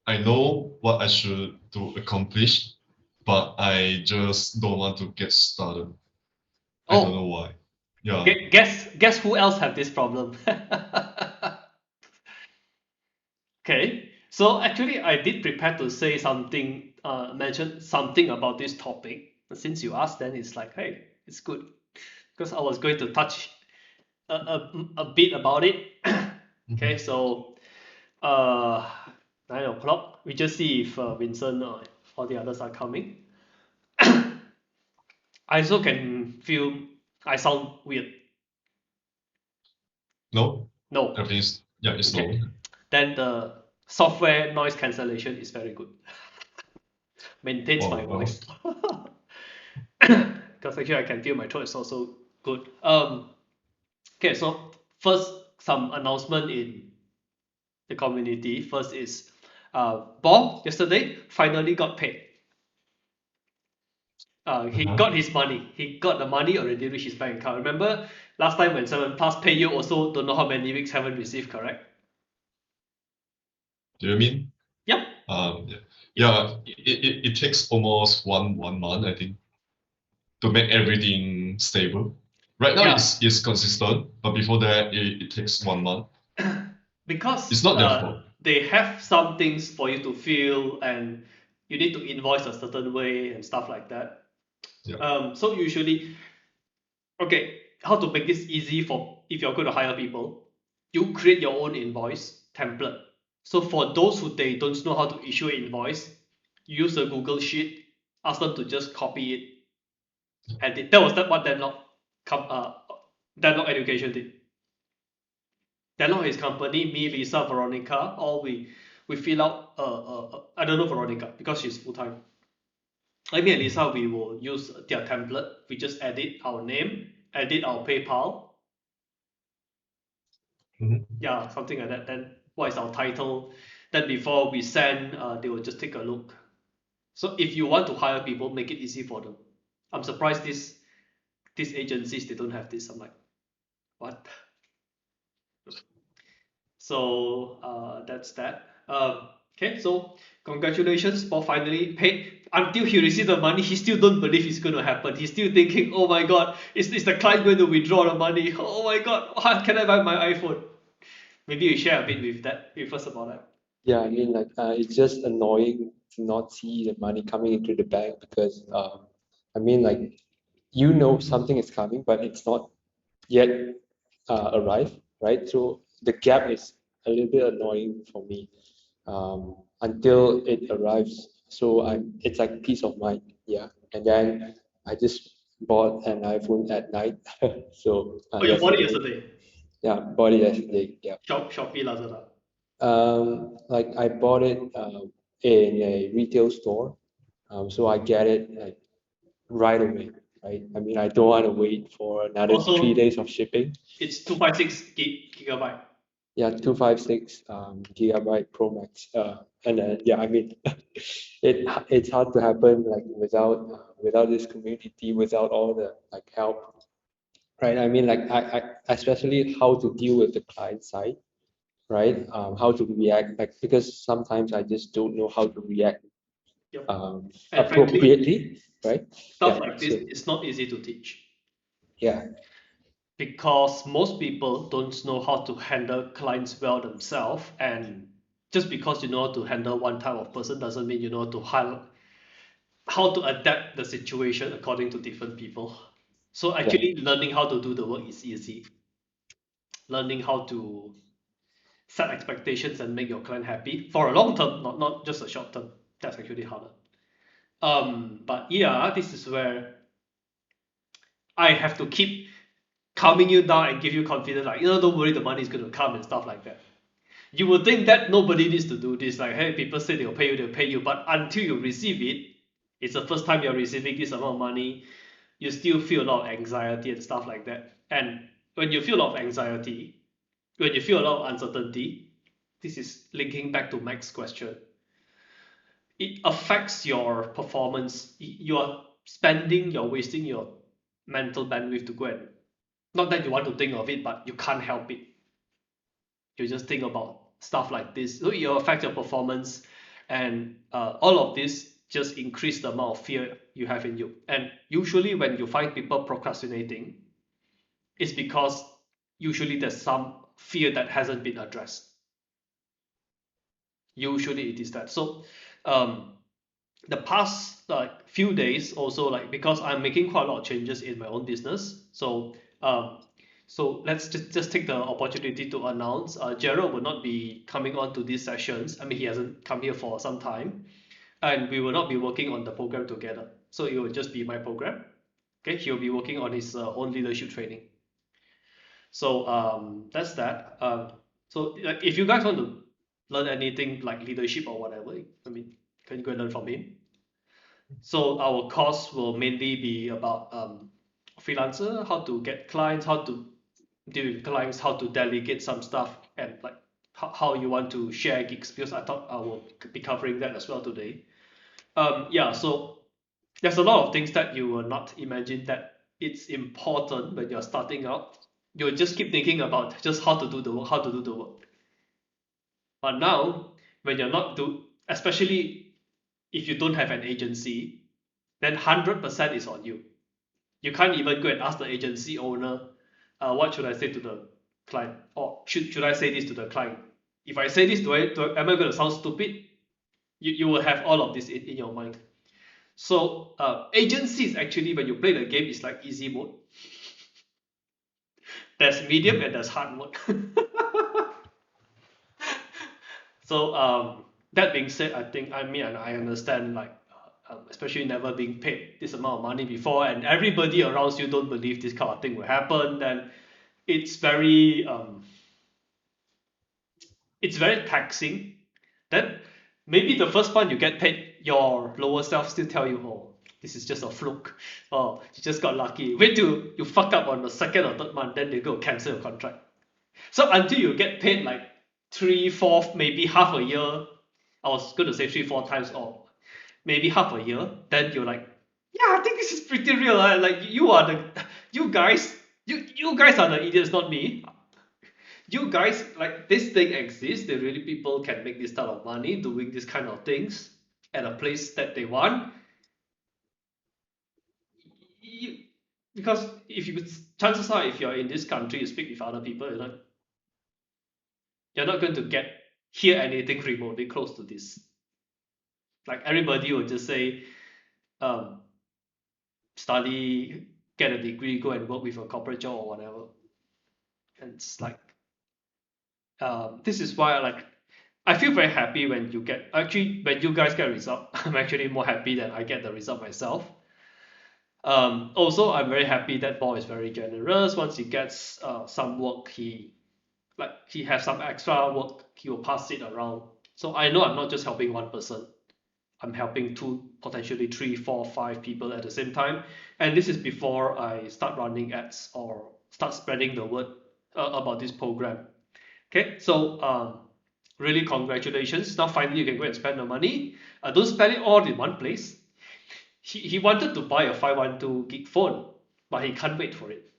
I know what I should to accomplish, but I just don't want to get started. I don't know Oh, why. Yeah. guess who else have this problem? Okay, so actually I did prepare to say something, mention something about this topic. Since you asked, then it's like, hey, it's good because I was going to touch a bit about it. Okay, Mhm. so uh, 9 o'clock. We just see if Vincent or all the others are coming. I also can feel I sound weird. No, No. everything's yeah, it's Okay. normal. Then the software noise cancellation is very good. Maintains my Oh well. voice. Because actually I can feel my throat is also good. Okay, so first some announcement in the community. First is Bob yesterday finally got paid. He Uh-huh. got his money. He got the money already reached his bank account. Remember last time when 7 Plus pay you also don't know how many weeks haven't received, correct? Do you mean? Yep. Yeah. Yep. Yeah, it takes almost one month, I think, to make everything stable. Right now Yeah. it's consistent, but before that it takes 1 month. It's Because not their fault. they have some things for you to fill and you need to invoice a certain way and stuff like that. Yeah. So usually, okay, how to make this easy for if you're going to hire people, you create your own invoice template. So for those who they don't know how to issue an invoice, use a Google Sheet, ask them to just copy it, and that was what Denlock Education did. Denlock is company, me, Lisa, Veronica, all we fill out. I don't know Veronica because she's full time. Like me and Lisa, we will use their template. We just edit our name, edit our PayPal, Mhm. yeah, something like that. Then what is our title? Then before we send, they will just take a look. So if you want to hire people, make it easy for them. I'm surprised these agencies they don't have this. I'm like, what? So that's that. Okay, so congratulations for finally paid. Until he received the money, he still don't believe it's going to happen. He's still thinking, oh my god, is the client going to withdraw the money? Oh my god, how can I buy my iPhone? Maybe you share a bit with us about that. Yeah, I mean, like, it's just annoying to not see the money coming into the bank because, I mean, like, you know something is coming, but it's not yet arrived, right? So the gap is a little bit annoying for me until it arrives. So it's like peace of mind, yeah. And then I just bought an iPhone at night, so Oh, you bought it yesterday, yesterday. yeah, bought it yesterday, yeah. Shopee, Lazada. Like I bought it in a retail store, so I get it like right away, right? I mean, I don't want to wait for another three Also, days of shipping. it's 256 gigabyte. Yeah, 256 gigabyte Pro Max, and then yeah, I mean, it's hard to happen like without this community, without all the like help, right? I mean, like I especially how to deal with the client side, right? How to react, like because sometimes I just don't know how to react Yep. And frankly, appropriately, right? stuff Yeah. like this So is not easy to teach yeah, because most people don't know how to handle clients well themselves. And just because you know how to handle one type of person doesn't mean you know how to adapt the situation according to different people. So yeah, actually learning how to do the work is easy. Learning how to set expectations and make your client happy for a long term, not just a short term. That's actually harder. But yeah, this is where I have to keep calming you down and give you confidence, like, don't worry, the money is going to come and stuff like that. You would think that nobody needs to do this, like, hey, people say they'll pay you, but until you receive it, it's the first time you're receiving this amount of money, you still feel a lot of anxiety and stuff like that. And when you feel a lot of anxiety, when you feel a lot of uncertainty, this is linking back to Mike's question. It affects your performance. You're wasting your mental bandwidth to go and, not that you want to think of it, but you can't help it. You just think about stuff like this. So it will affect your performance. And all of this just increase the amount of fear you have in you. And usually when you find people procrastinating, it's because usually there's some fear that hasn't been addressed. Usually it is that. So the past few days also, like, because I'm making quite a lot of changes in my own business, so let's just take the opportunity to announce Gerald will not be coming on to these sessions. I mean, he hasn't come here for some time, and we will not be working on the program together. So it will just be my program. Okay, he'll be working on his own leadership training. So that's that. So like, if you guys want to learn anything like leadership or whatever, I mean, can you go and learn from him? So our course will mainly be about freelancer, how to get clients, how to deal with clients, how to delegate some stuff, and like how you want to share gigs, because I thought I will be covering that as well today. Yeah, so there's a lot of things that you will not imagine that it's important when you're starting out. You'll just keep thinking about just how to do the work, how to do the work. But now, when you're not especially if you don't have an agency, then 100% is on you. You can't even go and ask the agency owner, what should I say to the client? Or should I say this to the client? If I say this, am I going to sound stupid? You will have all of this in your mind. So agencies, actually, when you play the game, is like easy mode. There's medium and there's hard mode. So that being said, I mean, and I understand, like, especially never being paid this amount of money before, and everybody around you don't believe this kind of thing will happen, then it's very taxing. Then maybe the first month you get paid, your lower self still tell you, oh, this is just a fluke. Oh, you just got lucky. Wait till you fuck up on the second or third month, then they go cancel your contract. So until you get paid like 3, 4, maybe half a year, I was going to say 3, 4 times, or maybe half a year, then you're like, yeah, I think this is pretty real. Like you guys are the idiots, not me. You guys, like, this thing exists. There really people can make this type of money doing this kind of things at a place that they want. Because chances are, if you're in this country, you speak with other people, you're not going to hear anything remotely close to this. Like, everybody will just say, study, get a degree, go and work with a corporate job or whatever. And it's like, this is why I feel very happy when you guys get a result. I'm actually more happy that I get the result myself. Also, I'm very happy that Paul is very generous. Once he gets some work, he has some extra work, he will pass it around. So I know I'm not just helping one person. I'm helping 2, potentially 3, 4, 5 people at the same time. And this is before I start running ads or start spreading the word about this program. Okay, so really congratulations. Now finally you can go and spend the money. Don't spend it all in one place. He wanted to buy a 512 gig phone, but he can't wait for it.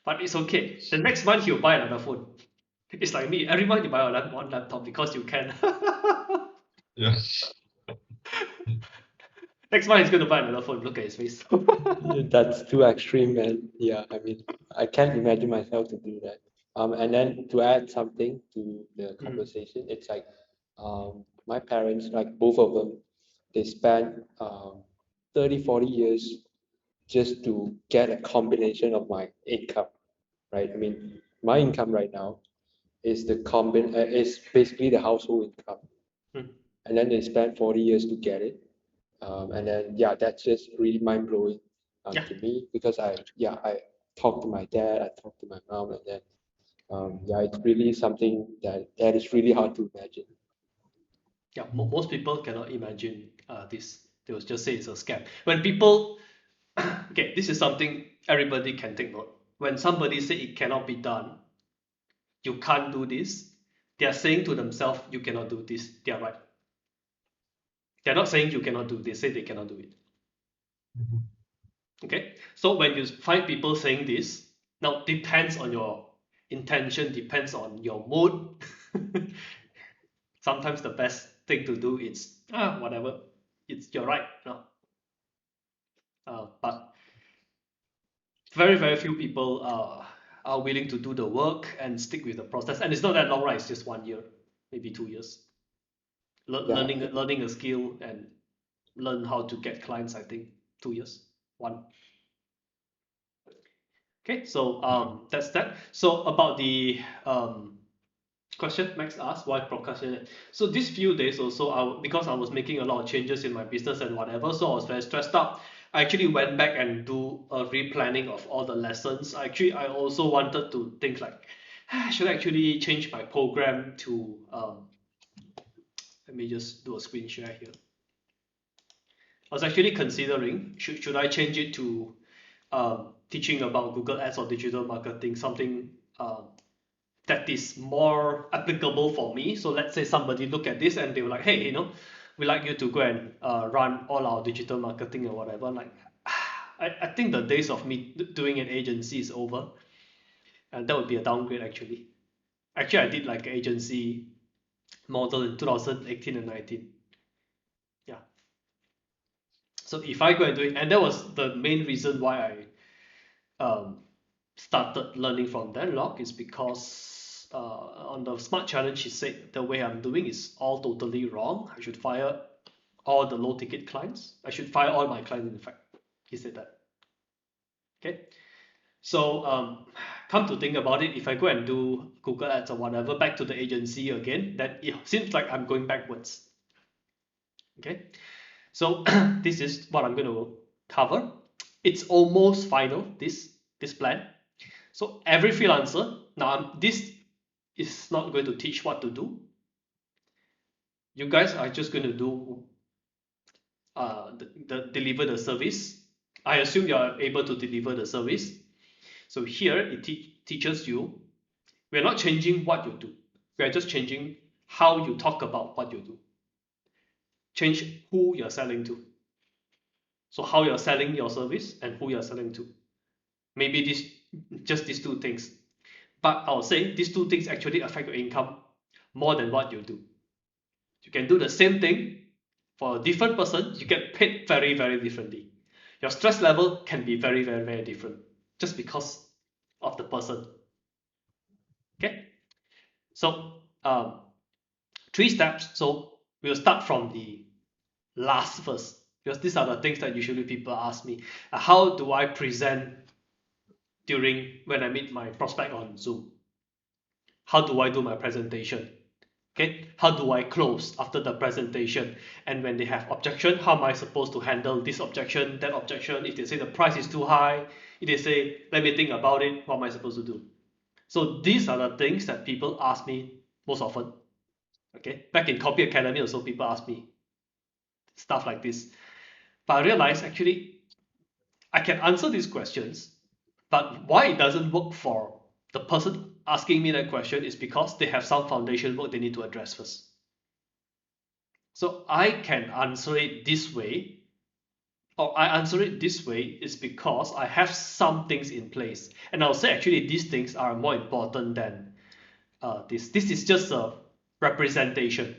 But it's okay. The next month he'll buy another phone. It's like me. Every month you buy one laptop because you can. Yeah. Next month he's going to buy another phone. Look at his face. Yeah, that's too extreme, man. Yeah, I mean, I can't imagine myself to do that. And then to add something to the conversation, it's like my parents, like both of them, they spent 30, 40 years just to get a combination of my income, right? I mean, my income right now is is basically the household income. And then they spent 40 years to get it. And then, yeah, that's just really mind blowing Yeah. to me, because I talked to my dad, I talked to my mom, and then, yeah, it's really something that is really hard to imagine. Yeah, most people cannot imagine this. They will just say it's a scam. When people, okay, this is something everybody can take note. When somebody say it cannot be done, you can't do this, they are saying to themselves, you cannot do this. They are right. They're not saying you cannot do. They say they cannot do it. Okay, so when you find people saying this, now depends on your intention, depends on your mood. Sometimes the best thing to do, it's whatever. You're right, but very, very few people are willing to do the work and stick with the process. And it's not that long, right? It's just 1 year, maybe 2 years. Learning a skill and learn how to get clients, I think 2 years. One. Okay, so that's that. So about the question Max asked, why procrastinate? So these few days also, because I was making a lot of changes in my business and whatever, so I was very stressed out. I actually went back and do a replanning of all the lessons. I also wanted to think like, should I actually change my program to, let me just do a screen share here. I was actually considering, should I change it to teaching about Google Ads or digital marketing, something that is more applicable for me. So let's say somebody look at this and they were like, hey, we like you to go and run all our digital marketing or whatever. Like, I think the days of me doing an agency is over, and that would be a downgrade actually. Actually, I did like an agency model in 2018 and 19. Yeah. So if I go and do it, and that was the main reason why I started learning from Denlock, is because on the Smart Challenge, he said the way I'm doing is all totally wrong. I should fire all the low ticket clients. I should fire all my clients, in fact. He said that. Okay. So come to think about it, if I go and do Google Ads or whatever, back to the agency again, then it seems like I'm going backwards. Okay. So this is what I'm going to cover. It's almost final, this plan. So every freelancer, now this is not going to teach what to do. You guys are just going to do deliver the service. I assume you are able to deliver the service. So here it teaches you, we're not changing what you do. We're just changing how you talk about what you do. Change who you're selling to. So how you're selling your service and who you're selling to. Maybe just these two things. But I'll say these two things actually affect your income more than what you do. You can do the same thing for a different person, you get paid very, very differently. Your stress level can be very, very, very different just because of the person. Okay, so 3 steps. So we'll start from the last first, because these are the things that usually people ask me. How do I present when I meet my prospect on Zoom? How do I do my presentation? Okay, how do I close after the presentation? And when they have objection, how am I supposed to handle this objection, that objection? If they say the price is too high, if they say, let me think about it, what am I supposed to do? So these are the things that people ask me most often. Okay, back in Copy Academy also, people ask me stuff like this. But I realized actually, I can answer these questions, but why it doesn't work for the person asking me that question is because they have some foundation work they need to address first. So I can answer it this way, or I answer it this way is because I have some things in place. And I'll say actually these things are more important than this. This is just a representation.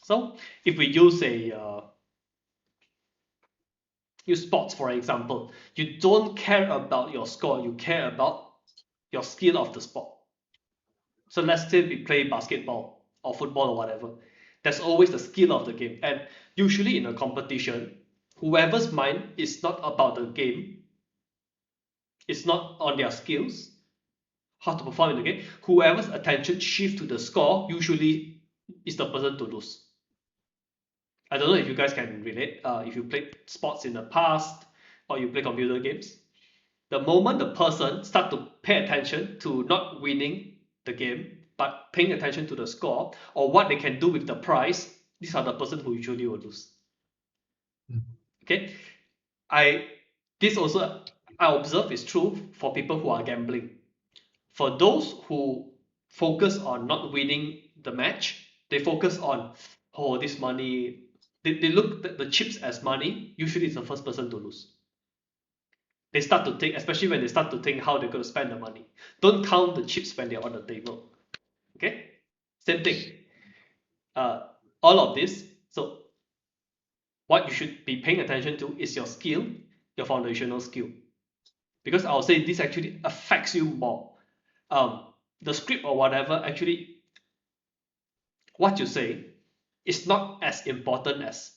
So if we use use sports for example, you don't care about your score, you care about your skill of the sport. So let's say we play basketball or football or whatever. There's always the skill of the game. And usually in a competition, whoever's mind is not about the game, it's not on their skills, how to perform in the game. Whoever's attention shifts to the score usually is the person to lose. I don't know if you guys can relate. If you played sports in the past or you play computer games, the moment the person starts to pay attention to not winning the game, but paying attention to the score or what they can do with the prize, these are the person who usually will lose. Okay, this also I observe is true for people who are gambling. For those who focus on not winning the match, they focus on this money. They look at the chips as money. Usually, it's the first person to lose. They start to think, especially when they start to think how they're going to spend the money. Don't count the chips when they're on the table. Okay, same thing. all of this. So what you should be paying attention to is your skill, your foundational skill, because I'll say this actually affects you more. The script or whatever, actually, what you say is not as important as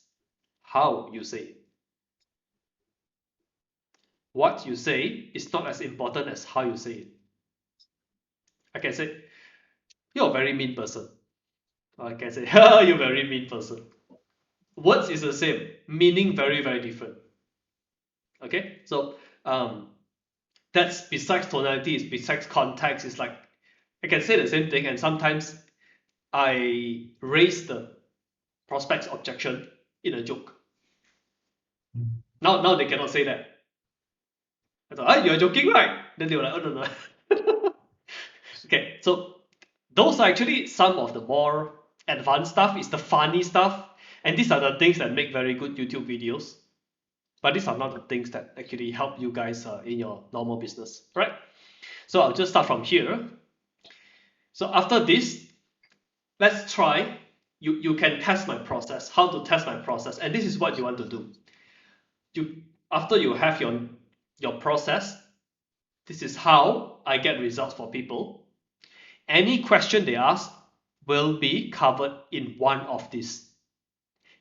how you say it. What you say is not as important as how you say it. I can say, you're a very mean person. Or I can say, you're a very mean person. Words is the same, meaning very, very different. Okay, so that's besides tonality, is besides context. It's like I can say the same thing, and sometimes I raise the prospect's objection in a joke. Now they cannot say that. I thought, you're joking, right? Then they were like, oh no. Okay, so those are actually some of the more advanced stuff. It's the funny stuff, and these are the things that make very good YouTube videos. But these are not the things that actually help you guys in your normal business, right? So I'll just start from here. So after this, let's try. You can test my process. How to test my process, and this is what you want to do. After you have your process, this is how I get results for people. Any question they ask will be covered in one of these.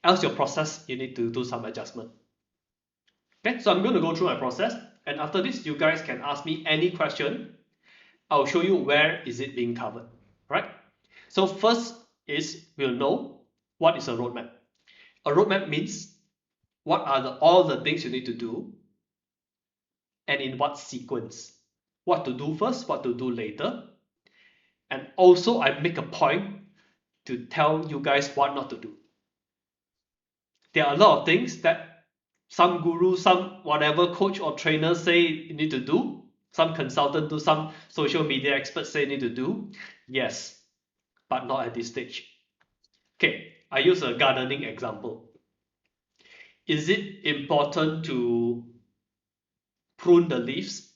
Else your process, you need to do some adjustment. Okay, so I'm going to go through my process, and after this, you guys can ask me any question. I'll show you where is it being covered, right? So first is we'll know what is a roadmap. A roadmap means what are all the things you need to do and in what sequence. What to do first, what to do later. And also I make a point to tell you guys what not to do. There are a lot of things that some guru, some whatever coach or trainer say you need to do. Some consultant do, some social media experts say you need to do. Yes, but not at this stage. Okay, I use a gardening example. Is it important to prune the leaves?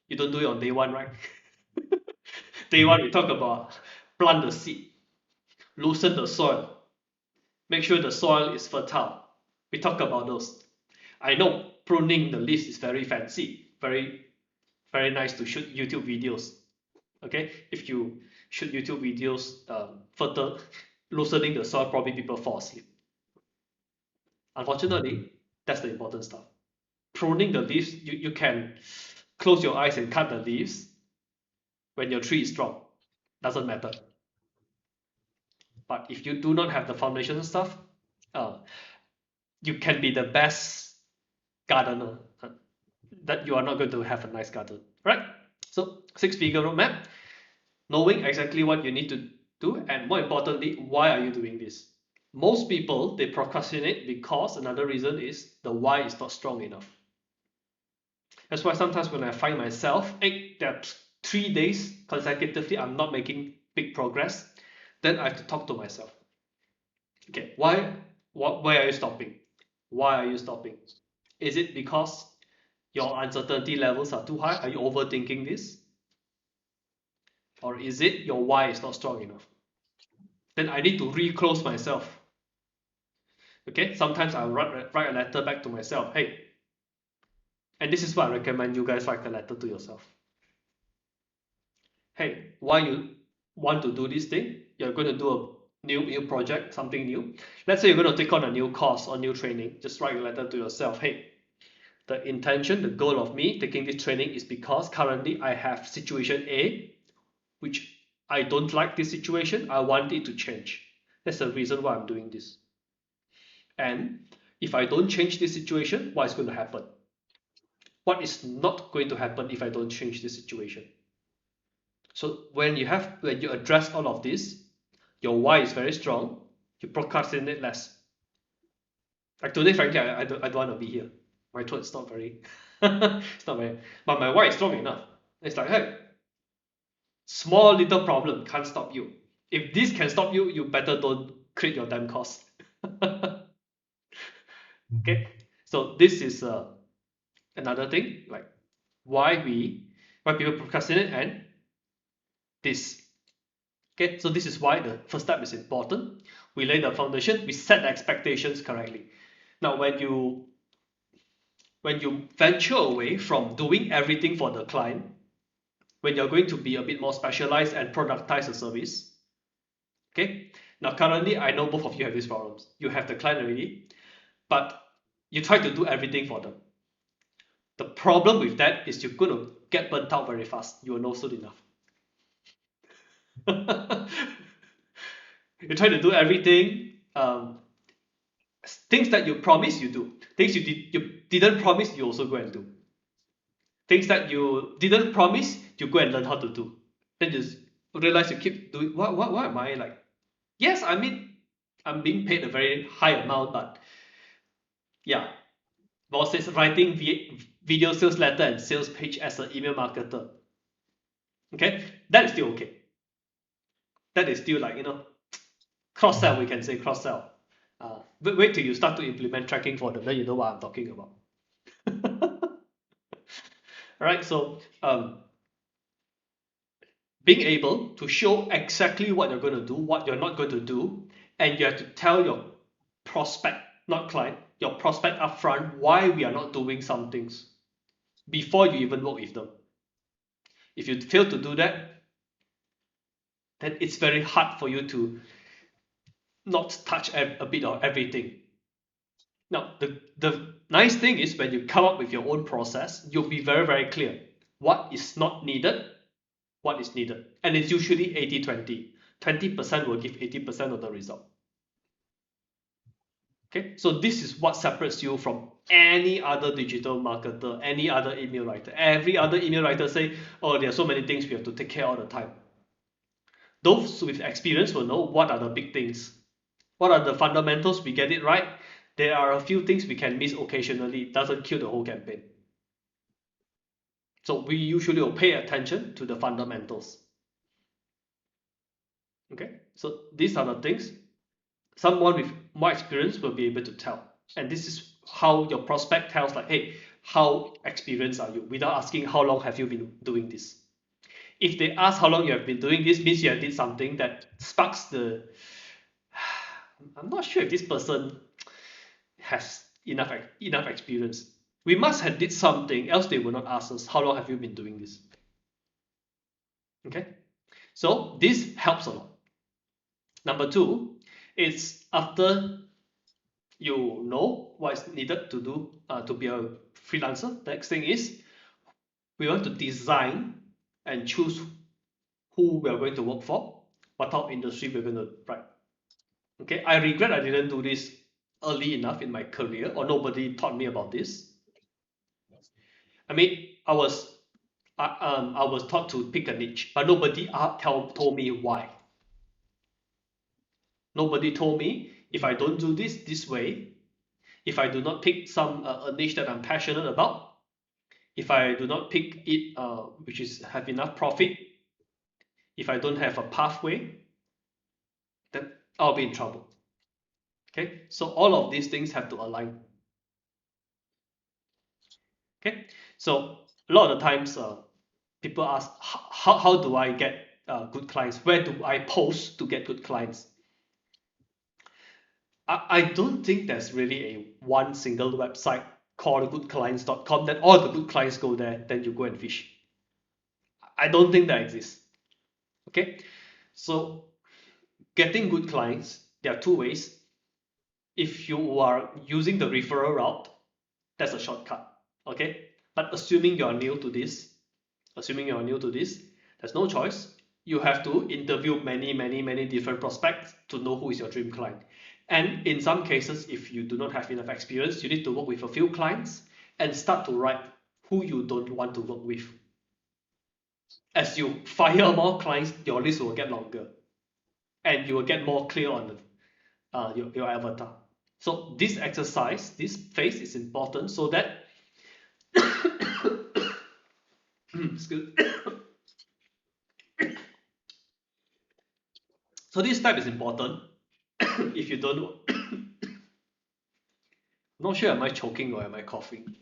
You don't do it on day one, right? Day one, we talk about plant the seed, loosen the soil, make sure the soil is fertile. We talk about those. I know pruning the leaves is very fancy, very, very nice to shoot YouTube videos. Okay, if you shoot YouTube videos, loosening the soil, probably people fall asleep. Unfortunately, that's the important stuff. Pruning the leaves, you can close your eyes and cut the leaves when your tree is strong. Doesn't matter. But if you do not have the foundation stuff, you can be the best gardener, that you are not going to have a nice garden, right? So 6-figure roadmap, knowing exactly what you need to do, and more importantly, why are you doing this? Most people, they procrastinate because another reason is the why is not strong enough. That's why sometimes when I find myself, there are 3 days consecutively, I'm not making big progress, then I have to talk to myself. Okay, why are you stopping? Why are you stopping? Is it because your uncertainty levels are too high? Are you overthinking this? Or is it your why is not strong enough? Then I need to reclose myself. Okay, sometimes I'll write a letter back to myself. Hey, and this is what I recommend you guys write a letter to yourself. Hey, why you want to do this thing? You're going to do a new project, something new. Let's say you're going to take on a new course or new training. Just write a letter to yourself. Hey, the intention, the goal of me taking this training is because currently I have situation A, which I don't like this situation. I want it to change. That's the reason why I'm doing this. And if I don't change this situation, what is going to happen? What is not going to happen if I don't change this situation? So when you address all of this, your why is very strong, you procrastinate less. Like today, frankly, I don't want to be here. My throat is not very, it's not very, but my why is strong enough. It's like, hey, small little problem can't stop you. If this can stop you, you better don't create your damn course. Okay, so this is another thing, like why people procrastinate, and this. Okay, so this is why the first step is important. We lay the foundation, we set the expectations correctly. Now, when you venture away from doing everything for the client, when you're going to be a bit more specialized and productize the service, okay? Now, currently, I know both of you have these problems. You have the client already, but you try to do everything for them. The problem with that is you're going to get burnt out very fast. You will know soon enough. You try to do everything. Things that you promise you do. Things you didn't promise, you also go and do. Things that you didn't promise, you go and learn how to do. Then you realize you keep doing. What am I like? Yes, I mean, I'm being paid a very high amount, but yeah, boss says writing video sales letter and sales page as an email marketer. Okay, that is still okay. That is still like, cross sell. We can say cross sell. Wait till you start to implement tracking for them, then you know what I'm talking about. All right, so being able to show exactly what you're going to do, what you're not going to do, and you have to tell your prospect, not client, your prospect upfront why we are not doing some things before you even work with them. If you fail to do that, then it's very hard for you to not touch a bit of everything. Now, the nice thing is when you come up with your own process, you'll be very, very clear what is not needed, what is needed. And it's usually 80-20. 20% will give 80% of the result. Okay, so this is what separates you from any other digital marketer, any other email writer. Every other email writer say, oh, there are so many things we have to take care all the time. Those with experience will know what are the big things. What are the fundamentals? We get it right. There are a few things we can miss occasionally. It doesn't kill the whole campaign. So we usually will pay attention to the fundamentals. Okay, so these are the things someone with more experience will be able to tell. And this is how your prospect tells, like, hey, how experienced are you? Without asking how long have you been doing this. If they ask how long you have been doing this, means you have did something that sparks the I'm not sure if this person has enough experience. We must have did something, else they will not ask us how long have you been doing this. Okay, so this helps a lot. Number two is after you know what is needed to do to be a freelancer. The next thing is we want to design and choose who we are going to work for, what type of industry we're going to write. Okay, I regret I didn't do this early enough in my career, or nobody taught me about this. I mean, I was taught to pick a niche, but nobody told me why. Nobody told me if I don't do this way, if I do not pick a niche that I'm passionate about, if I do not pick it which is have enough profit, if I don't have a pathway, then I'll be in trouble. Okay, so all of these things have to align. Okay, so a lot of the times people ask, how do I get good clients? Where do I post to get good clients? I don't think there's really a one single website called goodclients.com that all the good clients go there, then you go and fish. I don't think that exists. Okay, so getting good clients, there are two ways. If you are using the referral route, that's a shortcut. Okay, but assuming you're new to this, there's no choice. You have to interview many different prospects to know who is your dream client. And in some cases, if you do not have enough experience, you need to work with a few clients and start to write who you don't want to work with. As you fire more clients, your list will get longer and you will get more clear on your avatar. So this exercise, this phase is important so that so this step is important. If you don't know, not sure am I choking or am I coughing?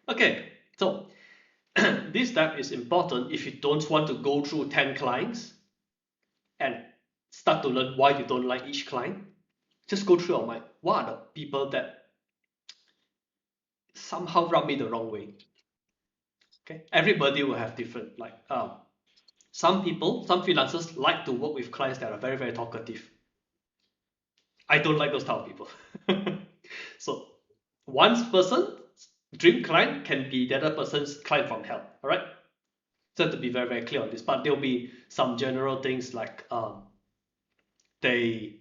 Okay, so this step is important if you don't want to go through 10 clients and start to learn why you don't like each client. Just go through your mind. What are the people that somehow rub me the wrong way? Okay, everybody will have different, like some people, some freelancers like to work with clients that are very, very talkative. I don't like those type of people. So one person's dream client can be the other person's client from hell. All right. So to be very, very clear on this, but there'll be some general things like they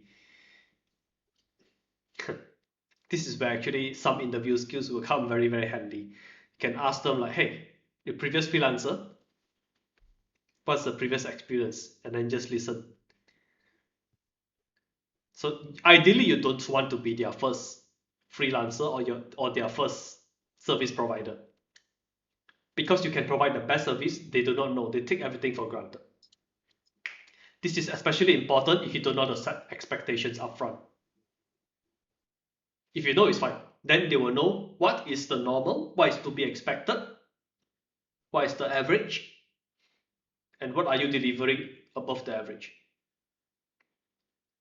this is where actually some interview skills will come very, very handy. You can ask them like, hey, your previous freelancer, what's the previous experience? And then just listen. So ideally, you don't want to be their first freelancer or their first service provider. Because you can provide the best service, they do not know. They take everything for granted. This is especially important if you do not set expectations upfront. If you know, it's fine. Then they will know what is the normal, what is to be expected, what is the average, and what are you delivering above the average.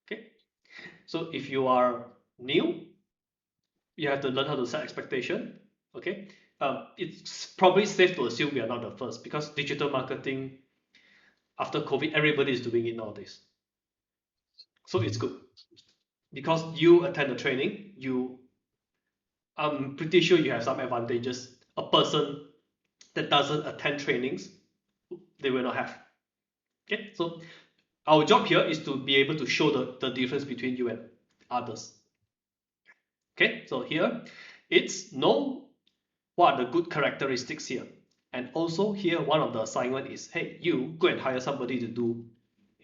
Okay. So if you are new, you have to learn how to set expectation. Okay. It's probably safe to assume we are not the first, because digital marketing after COVID, everybody is doing it nowadays. So it's good because you attend the training. I'm pretty sure you have some advantages. A person that doesn't attend trainings, they will not have. Okay, so our job here is to be able to show the difference between you and others. Okay, so here it's know what are the good characteristics here. And also here, one of the assignment is, hey, you go and hire somebody to do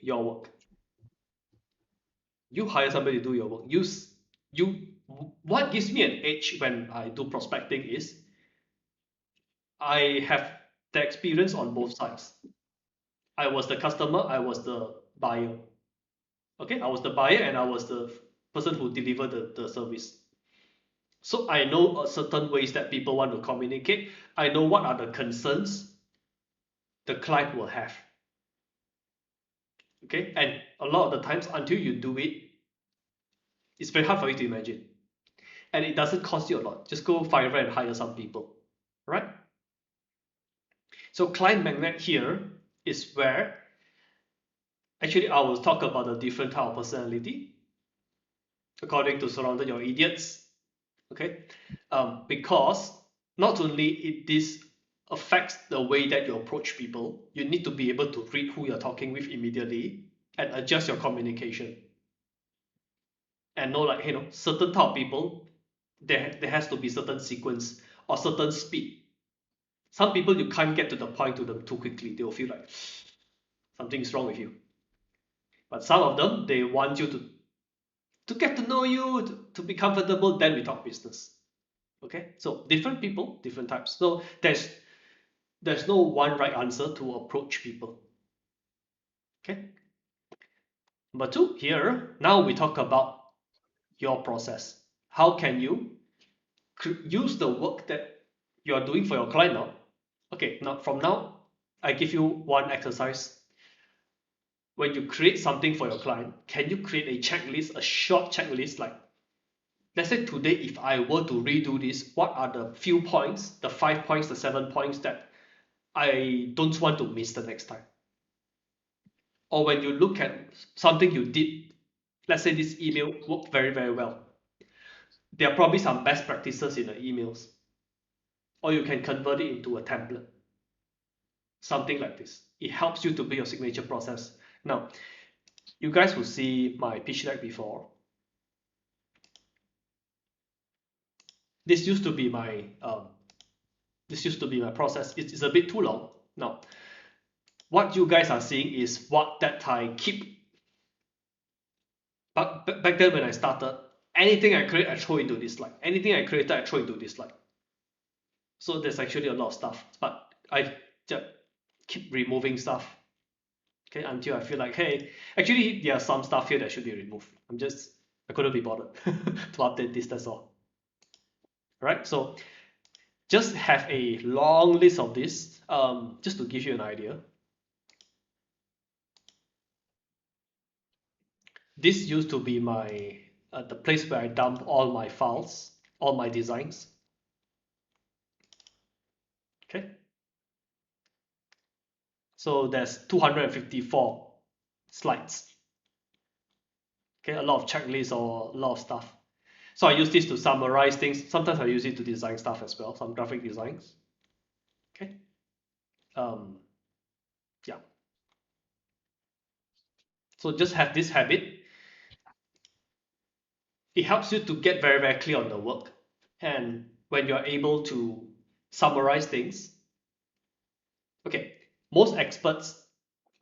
your work. You hire somebody to do your work. What gives me an edge when I do prospecting is I have the experience on both sides. I was the customer, I was the buyer. Okay, I was the buyer and I was the person who delivered the service. So I know certain ways that people want to communicate. I know what are the concerns the client will have. Okay, and a lot of the times until you do it, it's very hard for you to imagine. And it doesn't cost you a lot. Just go Fiverr and hire some people, right? So client magnet here is where actually I will talk about the different type of personality according to Surrounded Your Idiots. Okay, because not only this affects the way that you approach people, you need to be able to read who you're talking with immediately and adjust your communication. And know, like, certain type of people, there has to be certain sequence or certain speed. Some people you can't get to the point to them too quickly. They'll feel like something is wrong with you. But some of them, they want you to get to know you, to be comfortable, then we talk business. Okay, so different people, different types. So there's no one right answer to approach people. Okay. Number two, here, now we talk about your process. How can you use the work that you are doing for your client now? Okay, now from now, I give you one exercise. When you create something for your client, can you create a checklist, a short checklist, like, let's say today, if I were to redo this, what are the few points, the 5 points, the 7 points that I don't want to miss the next time? Or when you look at something you did, let's say this email worked very, very well. There are probably some best practices in the emails. Or you can convert it into a template. Something like this. It helps you to build your signature process. Now, you guys will see my pitch deck before. This used to be my process. It's a bit too long. Now, what you guys are seeing is what that I keep. But back then when I started, anything I create, I throw into this slide. Anything I created, I throw into this slide. So there's actually a lot of stuff, but I just keep removing stuff. Okay, until I feel like, hey, actually there are some stuff here that should be removed. I couldn't be bothered to update this, that's all. All right, so just have a long list of this, just to give you an idea. This used to be my the place where I dump all my files, all my designs. Okay. So there's 254 slides. Okay, a lot of checklists or a lot of stuff. So I use this to summarize things. Sometimes I use it to design stuff as well, some graphic designs. Okay. Yeah. So just have this habit. It helps you to get very, very clear on the work. And when you're able to summarize things, okay, most experts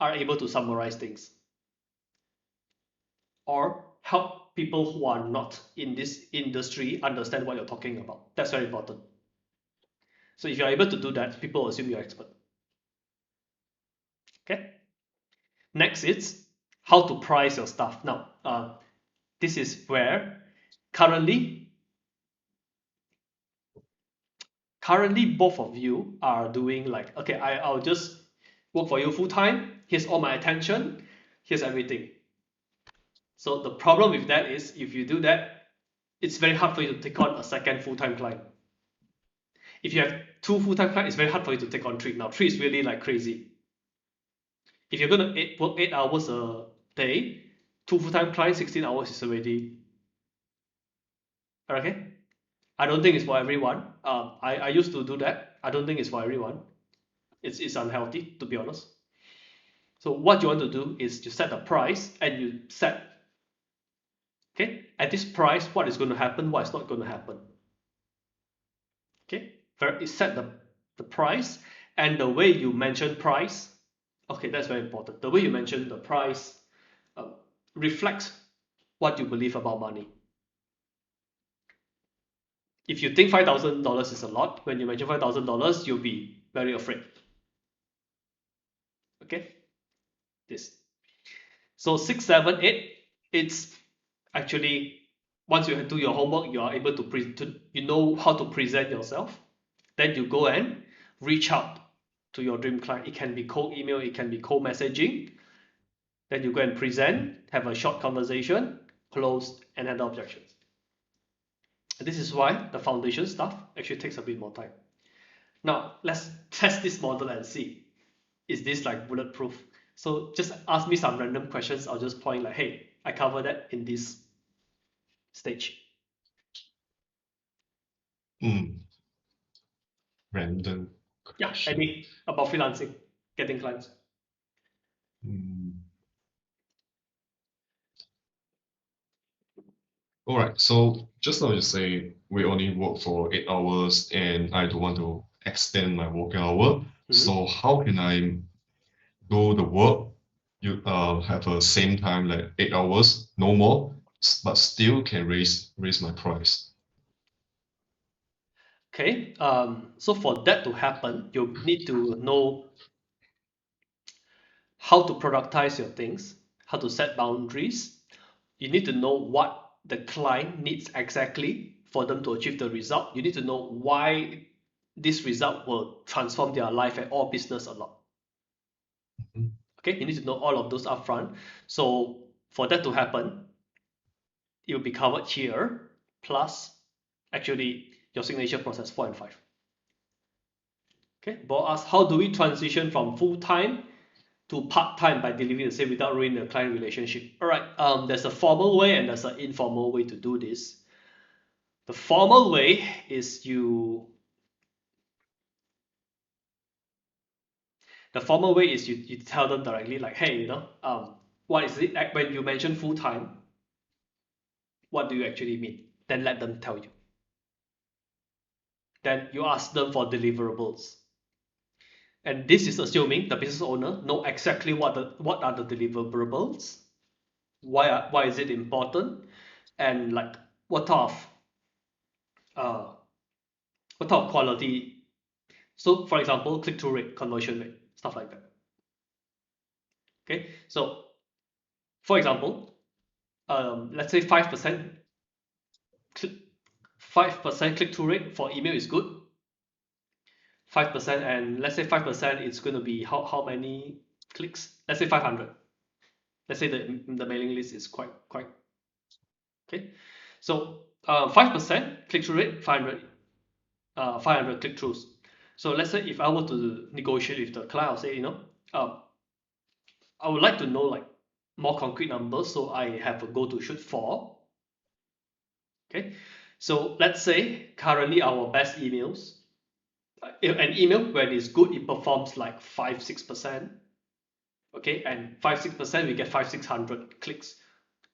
are able to summarize things or help people who are not in this industry understand what you're talking about. That's very important. So if you're able to do that, people assume you're expert. Okay. Next is how to price your stuff. Now, this is where currently both of you are doing like, okay, I'll just work for you full time. Here's all my attention. Here's everything. So the problem with that is if you do that, it's very hard for you to take on a second full-time client. If you have 2 full-time clients, it's very hard for you to take on 3. Now 3 is really like crazy. If you're gonna work 8 hours a day, 2 full-time clients, 16 hours is already okay. I don't think it's for everyone. I used to do that. I don't think it's for everyone. It's unhealthy, to be honest. So what you want to do is to set a price and you set, okay, at this price, what is going to happen, what is not going to happen. Okay, you set the price and the way you mention price. Okay, that's very important. The way you mention the price reflects what you believe about money. If you think $5,000 is a lot, when you mention $5,000, you'll be very afraid. Okay, this. So 6, 7, 8, it's actually once you do your homework, you are able to you know how to present yourself. Then you go and reach out to your dream client. It can be cold email, it can be cold messaging. Then you go and present, have a short conversation, close, and handle objections. This is why the foundation stuff actually takes a bit more time. Now, let's test this model and see, is this like bulletproof? So just ask me some random questions. I'll just point like, hey, I cover that in this stage. Random Yeah, question. any about freelancing, getting clients. All right, so just now you say we only work for 8 hours and I don't want to extend my working hour. So how can I do the work, you have a same time like 8 hours, no more, but still can raise my price? Okay, so for that to happen, you need to know how to productize your things, how to set boundaries. You need to know what the client needs exactly for them to achieve the result. You need to know why this result will transform their life or business a lot. Okay, you need to know all of those upfront. So for that to happen, it will be covered here, plus actually your signature process 4 and 5. Okay, Bo asks, how do we transition from full-time to part-time by delivering the same without ruining the client relationship? All right, there's a formal way and there's an informal way to do this. The formal way is you tell them directly like, hey, what is it when you mention full-time, what do you actually mean? Then let them tell you. Then you ask them for deliverables. And this is assuming the business owner know exactly what are the deliverables, why is it important, and like what type of quality. So for example, click-through rate, conversion rate, stuff like that. Okay, so for example, let's say 5% click-through rate for email is good. 5%, and let's say 5%, it's going to be how many clicks? Let's say 500. Let's say the mailing list is quite okay. So 5% click-through rate, 500 click-throughs. So let's say if I were to negotiate with the client, I'll say, I would like to know like more concrete numbers, so I have a goal to shoot for. Okay, so let's say currently our best emails, an email when it's good, it performs like 5-6%. Okay, and 5-6%, we get 500-600 clicks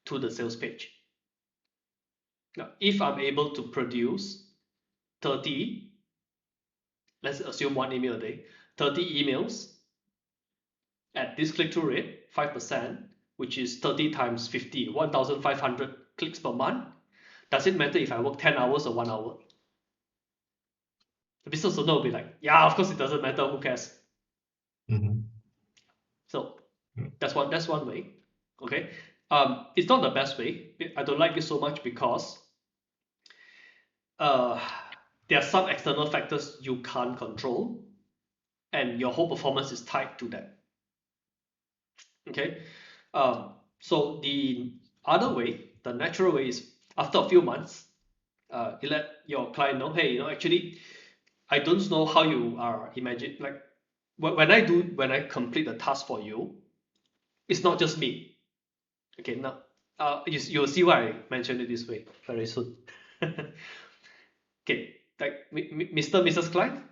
to the sales page. Now, if I'm able to produce 30, let's assume one email a day, 30 emails at this click-through rate, 5%, which is 30 times 50, 1,500 clicks per month. Does it matter if I work 10 hours or 1 hour? The business owner will be like, yeah, of course it doesn't matter, who cares? So that's one way. Okay, it's not the best way. I don't like it so much because there are some external factors you can't control, and your whole performance is tied to that. Okay, so the other way, the natural way, is after a few months, you let your client know, hey, actually, I don't know how you are imagine, like when I complete the task for you, it's not just me. Okay, now you'll see why I mentioned it this way very soon. Okay, like Mr. Mrs. Client,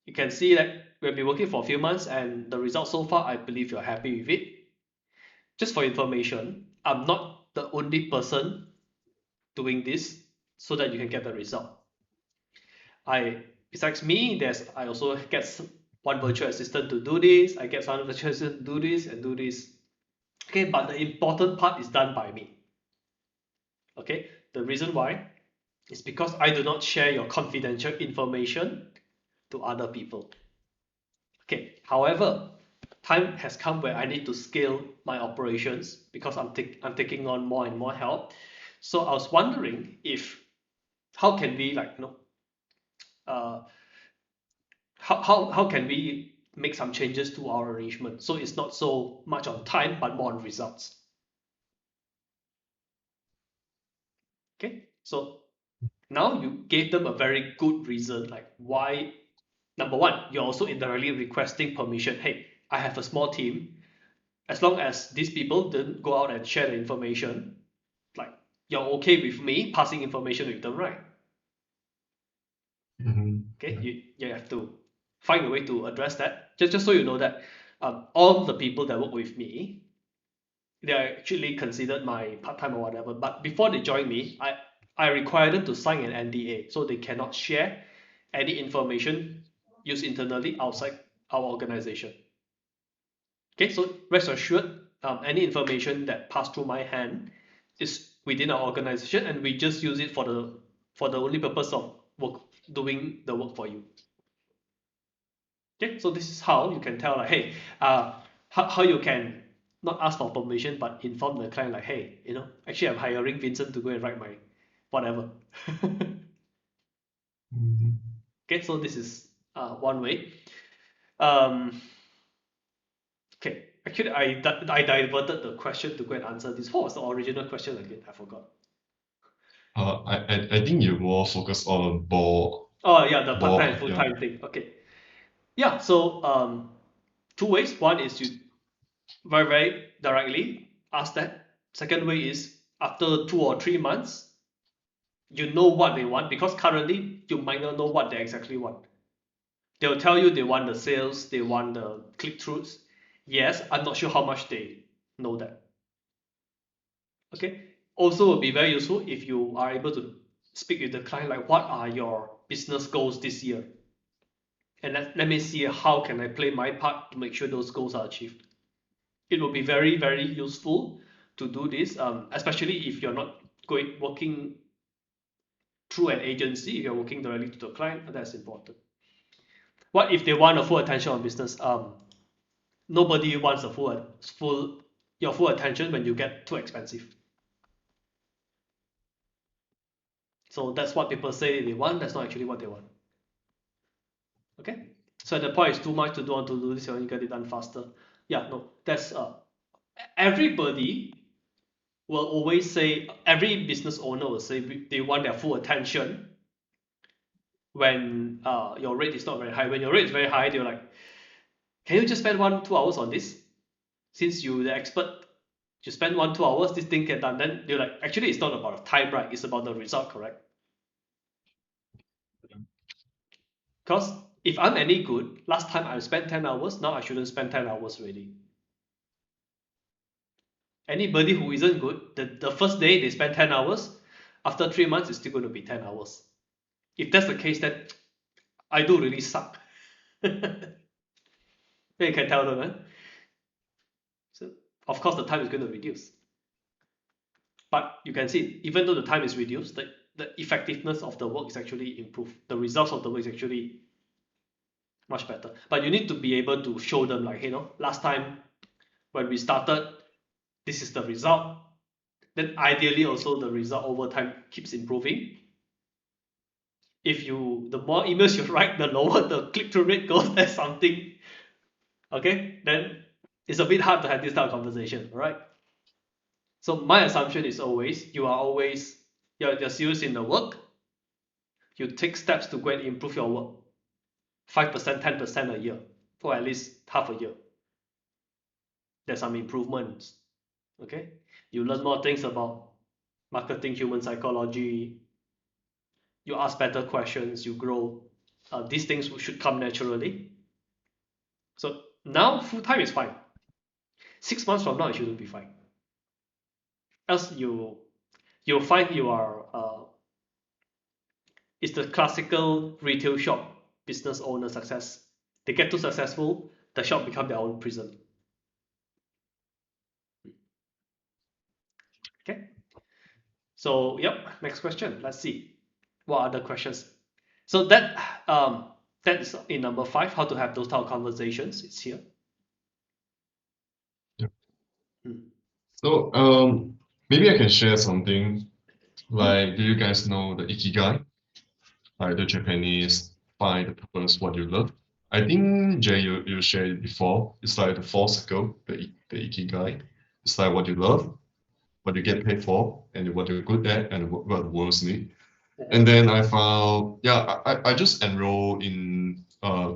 you can see that we've been working for a few months, and the results so far, I believe you're happy with it. Just for information, I'm not the only person doing this so that you can get the result. Besides me, I also get one virtual assistant to do this. I get some virtual assistant to do this and do this. Okay, but the important part is done by me. Okay, the reason why is because I do not share your confidential information to other people. Okay, however, time has come where I need to scale my operations because I'm taking on more and more help. So I was wondering how can we how can we make some changes to our arrangement so it's not so much on time but more on results. Okay, so now you gave them a very good reason, like why. Number one, you're also indirectly requesting permission. Hey, I have a small team. As long as these people didn't go out and share the information, like you're okay with me passing information with them, right? Okay, you have to find a way to address that. Just so you know that all the people that work with me, they are actually considered my part-time or whatever. But before they join me, I require them to sign an NDA, so they cannot share any information used internally outside our organization. Okay, so rest assured, any information that passed through my hand is within our organization, and we just use it for the only purpose of doing the work for you. Okay, so this is how you can tell, like, hey, how you can not ask for permission but inform the client, like, hey, actually I'm hiring Vincent to go and write my whatever. Okay, so this is one way. Okay, actually I diverted the question to go and answer this. What was the original question again? I forgot. I think you more focus on ball. Oh yeah, the part-time and Yeah. full-time thing. Okay. Yeah, so two ways. One is you very, very directly ask that. Second way is after 2 or 3 months, you know what they want, because currently you might not know what they exactly want. They'll tell you they want the sales, they want the click-throughs. Yes, I'm not sure how much they know that. Okay. Also, will be very useful if you are able to speak with the client, like what are your business goals this year, and let me see how can I play my part to make sure those goals are achieved. It will be very, very useful to do this, especially if you're not working through an agency. If you're working directly to the client, that's important. What if they want a full attention on business? Nobody wants your full attention when you get too expensive. So that's what people say they want. That's not actually what they want. Okay. So at the point it's too much to do, want to do this, you want to get it done faster. Yeah, no, that's everybody will always say, every business owner will say they want their full attention when your rate is not very high. When your rate is very high, they're like, can you just spend 1-2 hours on this? Since you're the expert, you spend 1-2 hours, this thing get done. Then you're like, actually, it's not about the time, right? It's about the result, correct? Because if I'm any good, last time I spent 10 hours, now I shouldn't spend 10 hours already. Anybody who isn't good, the first day they spend 10 hours, after 3 months, it's still going to be 10 hours. If that's the case, then I do really suck. Then you can tell them, eh? So, of course, the time is going to reduce. But you can see, even though the time is reduced, the effectiveness of the work is actually improved. The results of the work is actually much better. But you need to be able to show them, like, you know, last time when we started, this is the result. Then ideally also the result over time keeps improving. If the more emails you write, the lower the click-through rate goes, that's something. Okay, then it's a bit hard to have this type of conversation, right? So my assumption is always, you're serious in the work, you take steps to go and improve your work. 5%, 10% a year, for at least half a year. There's some improvements. Okay, you learn more things about marketing, human psychology. You ask better questions, you grow. These things should come naturally. So now full time is fine. 6 months from now, it shouldn't be fine. Else you'll find you are it's the classical retail shop business owner success. They get too successful, the shop become their own prison. Okay. So yep, next question. Let's see. What other questions? So that is in number 5, how to have those type of conversations. It's here. Yep. Hmm. So maybe I can share something. Like, do you guys know the Ikigai? Like the Japanese find the purpose, what you love. I think Jay, you shared it before. It's like the 4 circle, the Ikigai. It's like what you love, what you get paid for, and what you're good at, and what the world need. And then I found, yeah, I just enrolled in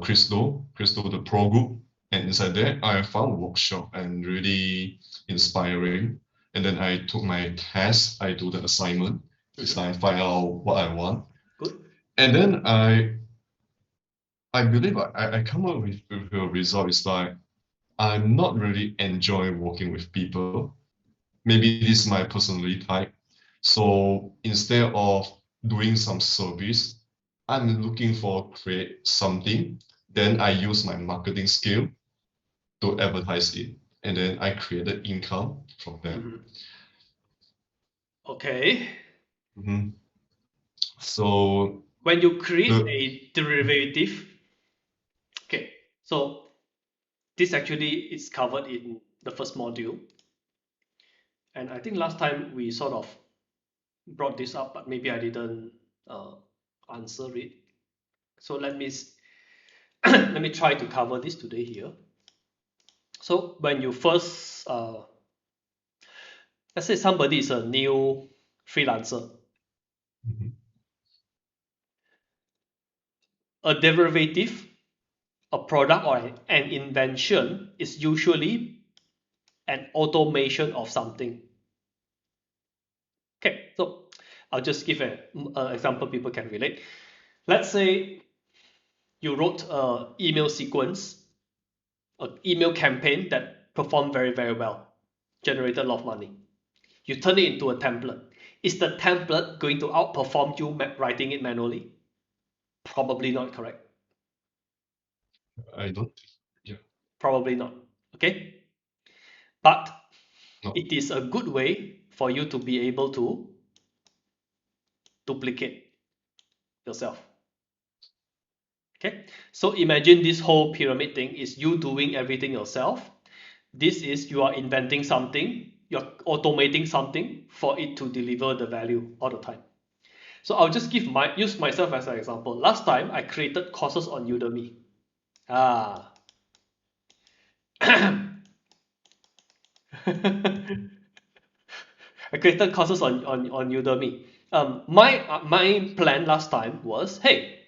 Crystal the pro group, and inside there I found a workshop and really inspiring. And then I took my test, I do the assignment. It's like I find out what I want. Good. And then I believe I come up with a result. It's like I'm not really enjoying working with people. Maybe this is my personality type. So instead of doing some service, I'm looking for create something. Then I use my marketing skill to advertise it. And then I created income from that. Okay. So when you create a derivative, okay, so this actually is covered in the first module. And I think last time we sort of brought this up, but maybe I didn't answer it. So let me let me try to cover this today here. So when you first, let's say somebody is a new freelancer, a derivative, a product or an invention is usually an automation of something. Okay, so I'll just give an example people can relate. Let's say you wrote an email sequence, an email campaign that performed very, very well, generated a lot of money. You turn it into a template. Is the template going to outperform you writing it manually? Probably not, correct? I don't, yeah. Probably not, okay? But No. it is a good way for you to be able to duplicate yourself. Okay, so imagine this whole pyramid thing is you doing everything yourself. This is you are inventing something, you're automating something for it to deliver the value all the time. So I'll just use myself as an example. Last time I created courses on Udemy. Ah. I created courses on Udemy. My plan last time was, hey,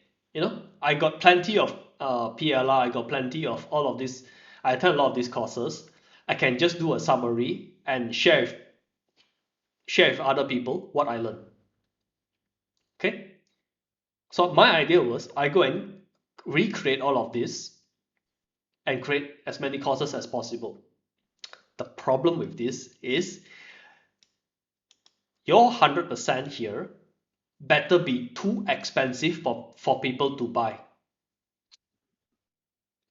I got plenty of PLR, I got plenty of all of this. I attend a lot of these courses. I can just do a summary and share with other people what I learned. Okay. So my idea was I go and recreate all of this and create as many courses as possible. The problem with this is your 100% here better be too expensive for people to buy.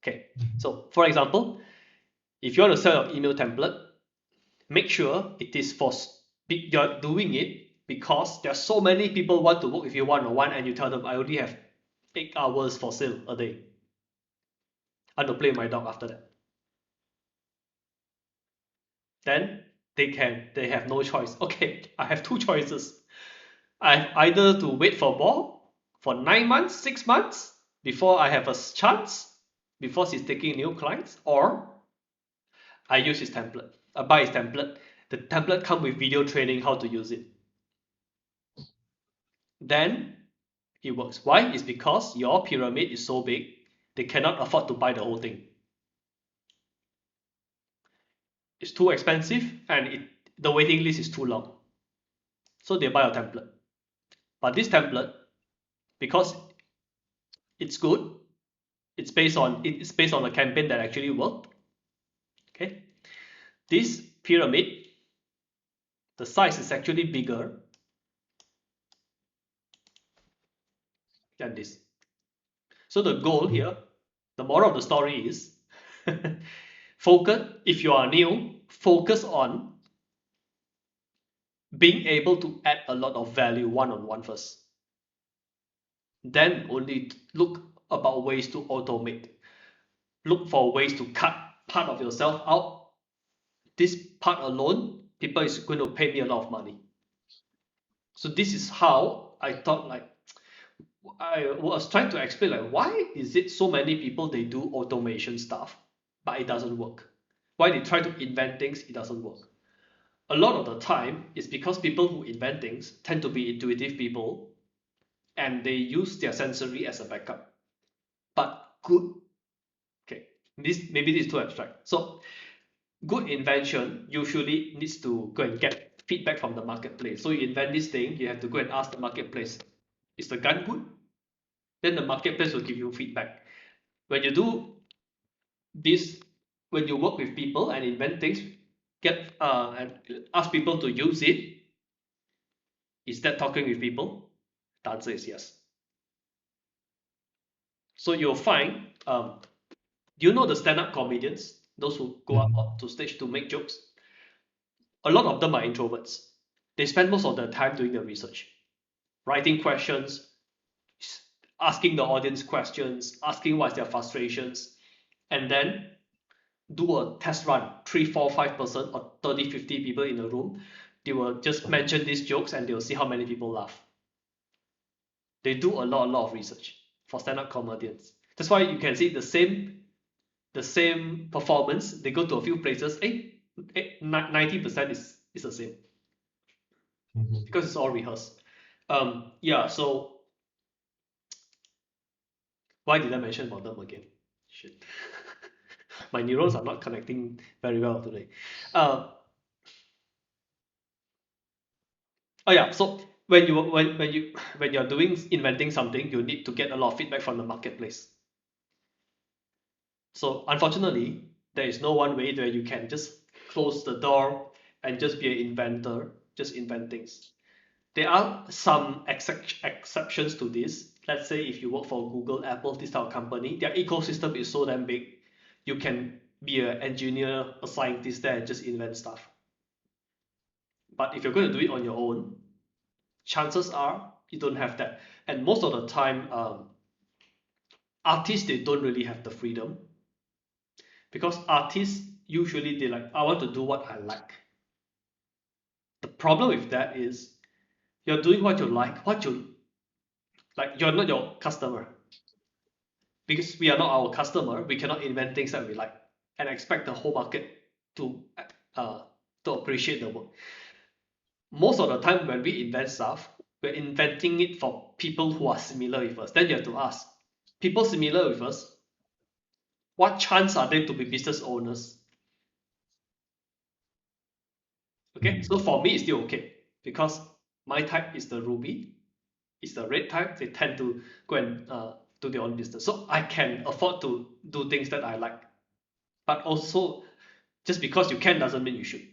Okay, so for example, if you want to sell your email template, make sure it is you're doing it because there's so many people want to work with you one-on-one, and you tell them I only have 8 hours for sale a day. I want to play with my dog after that. Then they have no choice. Okay, I have two choices. I have either to wait for more for 9 months, 6 months before I have a chance, before she's taking new clients, or I use his template. I buy his template. The template comes with video training how to use it. Then it works. Why? It's because your pyramid is so big, they cannot afford to buy the whole thing. It's too expensive, and the waiting list is too long. So they buy a template. But this template, because it's good, it's based on a campaign that actually worked. Okay, this pyramid, the size is actually bigger than this. So the goal here, the moral of the story is focus. If you are new, focus on being able to add a lot of value one-on-one first. Then only look about ways to automate. Look for ways to cut part of yourself out. This part alone, people is going to pay me a lot of money. So this is how I thought, like, I was trying to explain, like, why is it so many people they do automation stuff but it doesn't work? Why they try to invent things, it doesn't work? A lot of the time it's because people who invent things tend to be intuitive people, and they use their sensory as a backup. But good, okay, maybe this is too abstract. So good invention usually needs to go and get feedback from the marketplace. So you invent this thing, you have to go and ask the marketplace, is the gun good? Then the marketplace will give you feedback. When you do this, when you work with people and invent things, and ask people to use it, is that talking with people? The answer is yes. So you'll find, do you know the stand-up comedians, those who go up to stage to make jokes? A lot of them are introverts. They spend most of their time doing the research, writing questions, asking the audience questions, asking what's their frustrations, and then do a test run, 3, 4, 5% or 30, 50 people in a room. They will just mention these jokes and they'll see how many people laugh. They do a lot of research for stand-up comedians. That's why you can see the same performance. They go to a few places, 90% is the same because it's all rehearsed. Yeah, so why did I mention about them again? Shit. My neurons are not connecting very well today. Oh yeah, so when you're doing inventing something, you need to get a lot of feedback from the marketplace. So unfortunately, there is no one way where you can just close the door and just be an inventor, just invent things. There are some exceptions to this. Let's say if you work for Google, Apple, this type of company, their ecosystem is so damn big, you can be an engineer, a scientist there and just invent stuff. But if you're going to do it on your own, chances are you don't have that. And most of the time, artists, they don't really have the freedom, because artists usually they like, I want to do what I like. The problem with that is you're doing what you like, you're not your customer. because we are not our customer, we cannot invent things that we like and expect the whole market to appreciate the work. Most of the time when we invent stuff, we're inventing it for people who are similar with us. Then you have to ask, people similar with us, what chance are they to be business owners? Okay, so for me, it's still okay because my type is the Ruby, it's the red type. They tend to go and do their own business. So I can afford to do things that I like. But also, just because you can doesn't mean you should.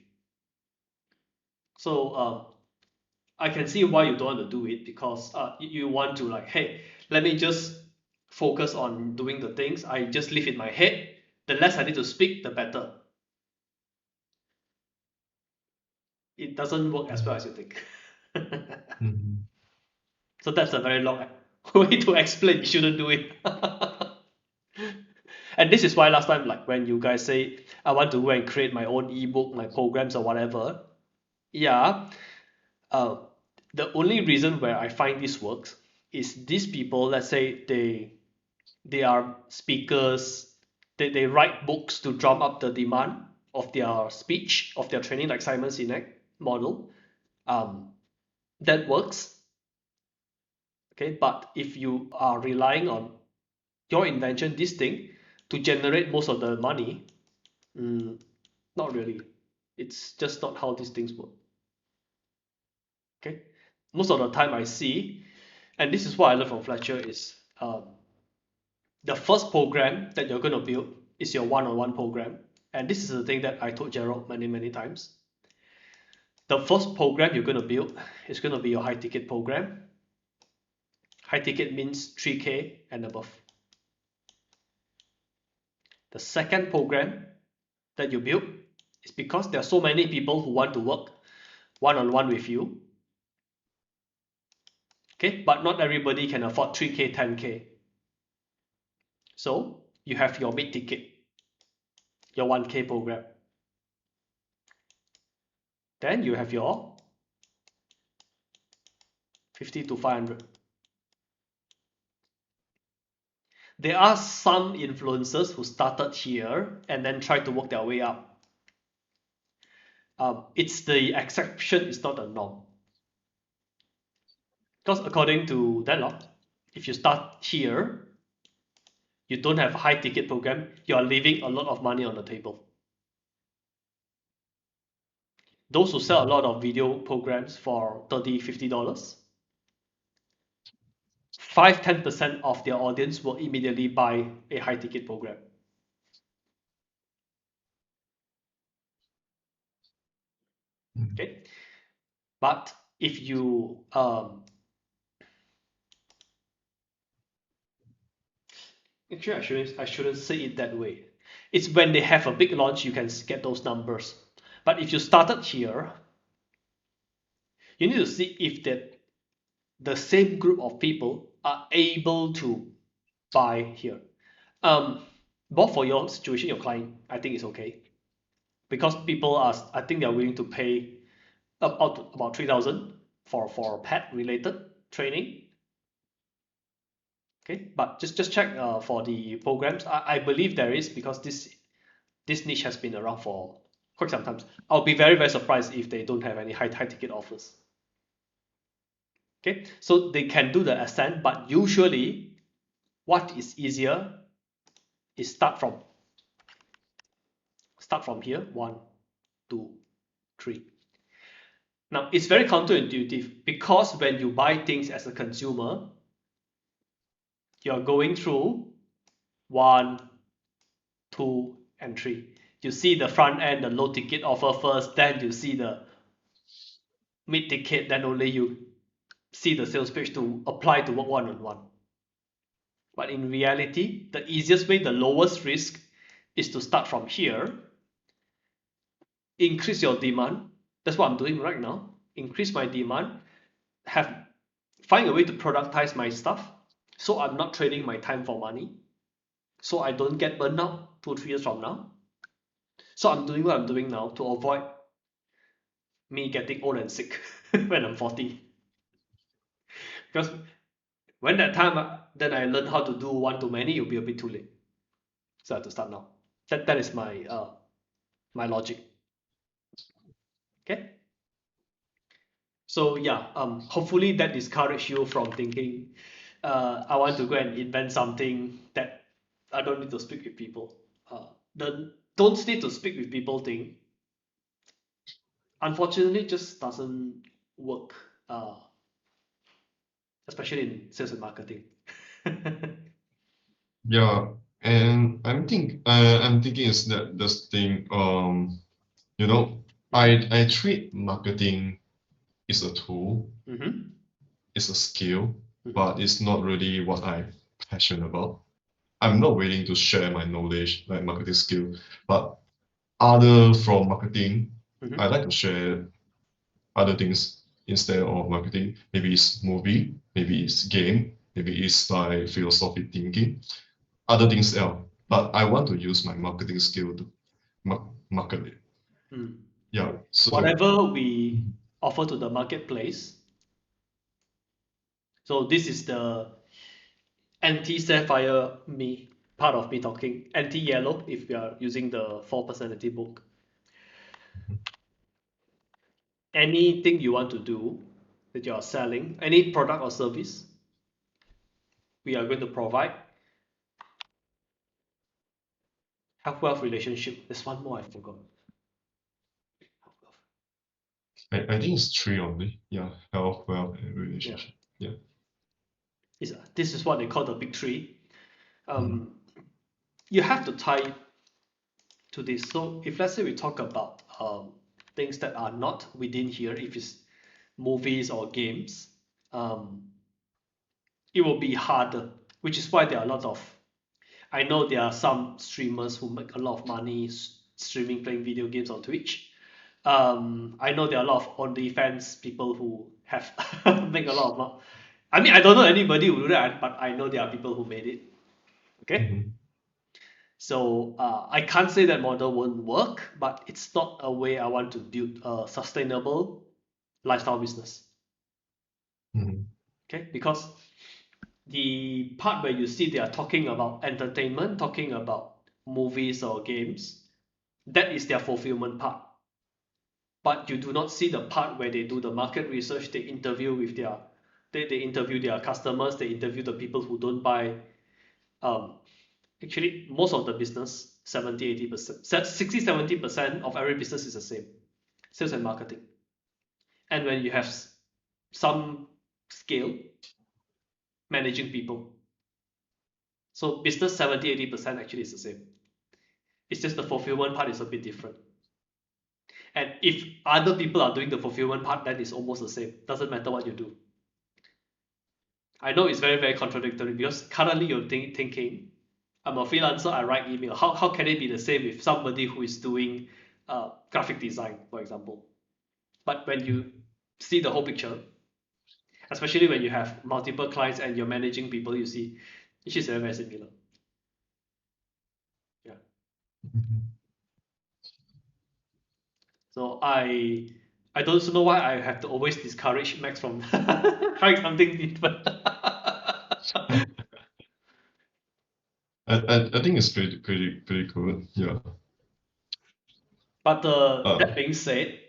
So I can see why you don't want to do it because you want to like, hey, let me just focus on doing the things. I just live in my head. The less I need to speak, the better. It doesn't work as well as you think. So that's a very long way to explain you shouldn't do it. And this is why last time, like when you guys say, I want to go and create my own ebook, my programs or whatever. Yeah. The only reason where I find this works is these people, let's say they are speakers, they write books to drum up the demand of their speech, of their training, like Simon Sinek model. That works. Okay, but if you are relying on your invention, this thing, to generate most of the money, not really. It's just not how these things work. Okay, most of the time I see, and this is what I learned from Fletcher is the first program that you're going to build is your one-on-one program, and this is the thing that I told Gerald many times. The first program you're going to build is going to be your high ticket program. High ticket means 3K and above. The second program that you build is because there are so many people who want to work one-on-one with you. Okay, but not everybody can afford 3K, 10K. So you have your mid ticket, your 1K program. Then you have your 50 to 500. There are some influencers who started here and then tried to work their way up. It's the exception, it's not the norm. Because according to that law, if you start here, you don't have a high ticket program, you are leaving a lot of money on the table. Those who sell a lot of video programs for $30, $50, 5-10% of their audience will immediately buy a high ticket program. Okay, but if you actually I shouldn't say it that way. It's when they have a big launch you can get those numbers. But if you started here, you need to see if the same group of people are able to buy here. Both for your situation, your client, I think it's okay. Because people are, I think they're willing to pay about 3,000 for pet related training. Okay, but just check for the programs. I believe there is because this niche has been around for quite some time. I'll be very surprised if they don't have any high ticket offers. Okay, so they can do the ascent, but usually what is easier is start from here, 1, 2, 3. Now it's very counterintuitive because when you buy things as a consumer, you're going through 1, 2, and 3. You see the front end, the low ticket offer first, then you see the mid ticket, then only you see the sales page to apply to work one-on-one. But in reality, the easiest way, the lowest risk, is to start from here, increase your demand. That's what I'm doing right now. Increase my demand, find a way to productize my stuff, so I'm not trading my time for money, so I don't get burned out 2 or 3 years from now. So I'm doing what I'm doing now to avoid me getting old and sick when I'm 40. Because when that time then I learn how to do one-to-many, it'll be a bit too late. So I have to start now. That is my my logic. Okay. So yeah, hopefully that discourage you from thinking, I want to go and invent something that I don't need to speak with people. The don't need to speak with people thing, unfortunately, just doesn't work, especially in sales and marketing. Yeah, and I'm thinking is that this thing, you know, I treat marketing is a tool, Mm-hmm. it's a skill, Mhm. but it's not really what I'm passionate about. I'm not willing to share my knowledge, like marketing skill, but other from marketing, Mhm. I like to share other things instead of marketing. Maybe it's movie, maybe it's game, maybe it's like philosophy thinking, other things else. But I want to use my marketing skill to market it. Mm. Yeah. So Whatever we offer to the marketplace. So this is the anti-sapphire me, part of me talking. Anti-yellow, if we are using the 4 personality book. Anything you want to do that you are selling, any product or service, we are going to provide. Health wealth relationship. There's one more I forgot. Health wealth. I think it's three only. Yeah, health, wealth, and Yeah. relationship. Yeah. This is what they call the big three. Mhm. You have to tie to this. So if let's say we talk about things that are not within here, if it's movies or games, it will be harder, which is why there are a lot of, I know there are some streamers who make a lot of money streaming playing video games on Twitch. I know there are a lot of OnlyFans people who have make a lot of money. I mean, I don't know anybody who do that, but I know there are people who made it. Okay. Mhm. So I can't say that model won't work, but it's not a way I want to build a sustainable lifestyle business. Mhm. Okay, because the part where you see they are talking about entertainment, talking about movies or games, that is their fulfillment part. But you do not see the part where they do the market research, they interview with they interview their customers, they interview the people who don't buy. Actually, most of the business, 70-80%, 60-70% of every business is the same, sales and marketing. And when you have some scale, managing people. So business 70-80% actually is the same. It's just the fulfillment part is a bit different. And if other people are doing the fulfillment part, then it's almost the same. Doesn't matter what you do. I know it's very, very contradictory because currently you're thinking, I'm a freelancer, I write email. How can it be the same with somebody who is doing graphic design, for example? But when you see the whole picture, especially when you have multiple clients and you're managing people, you see it's just very, very similar. Yeah. Mhm. So I don't know why I have to always discourage Max from trying something different. I think it's pretty good. Yeah. But Uh, that being said,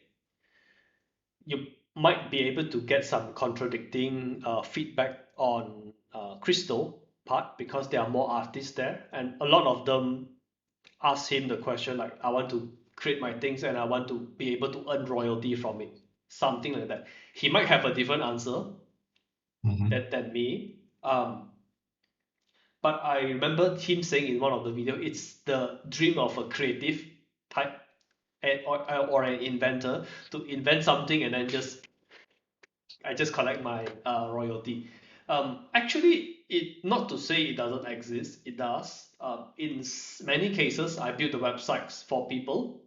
you might be able to get some contradicting feedback on Crystal part because there are more artists there, and a lot of them ask him the question like, I want to create my things and I want to be able to earn royalty from it, something like that. He might have a different answer mhm. than me. But I remember him saying in one of the video, it's the dream of a creative type or an inventor to invent something and then I just collect my royalty. Actually, it not to say it doesn't exist, it does. In many cases, I built the websites for people.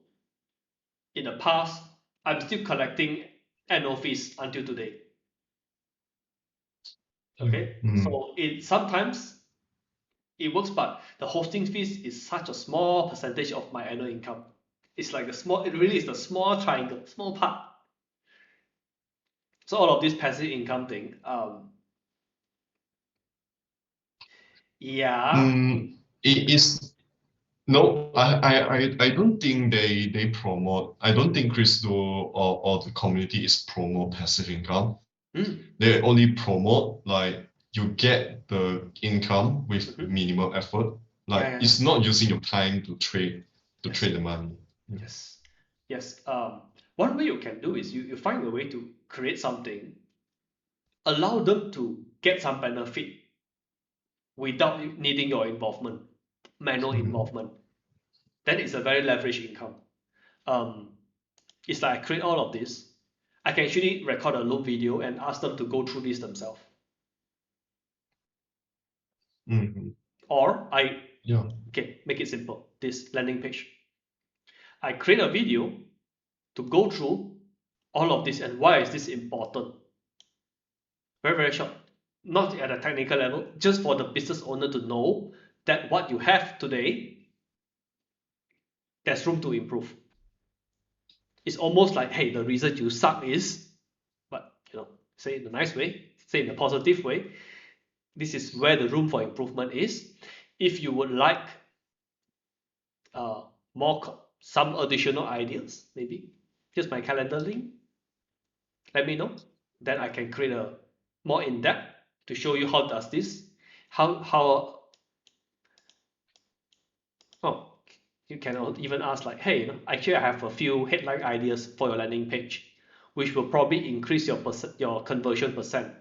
In the past, I'm still collecting annual fees until today. Okay, Mhm. so it sometimes it works, but the hosting fees is such a small percentage of my annual income. It's like it really is the small triangle, small part. So all of this passive income thing, Yeah. It is no, I don't think they promote. I don't think crypto or the community is promote passive income. They only promote like you get the income with minimal effort. Like Yeah. it's not using your time to trade Yes. the money. Yes. Yes. One way you can do is you find a way to create something, allow them to get some benefit without needing your involvement, manual involvement. Then it's a very leveraged income. It's like I create all of this. I can actually record a loop video and ask them to go through this themselves. Or make it simple. This landing page. I create a video to go through all of this and why is this important. Very, very short. Not at a technical level, just for the business owner to know that what you have today, there's room to improve. It's almost like, hey, the reason you suck is, but say in a nice way, say in a positive way, this is where the room for improvement is. If you would like some additional ideas, maybe just my calendar link, let me know. Then I can create a more in-depth to show you how does this, you can even ask like, hey, actually I have a few headline ideas for your landing page, which will probably increase your conversion percent.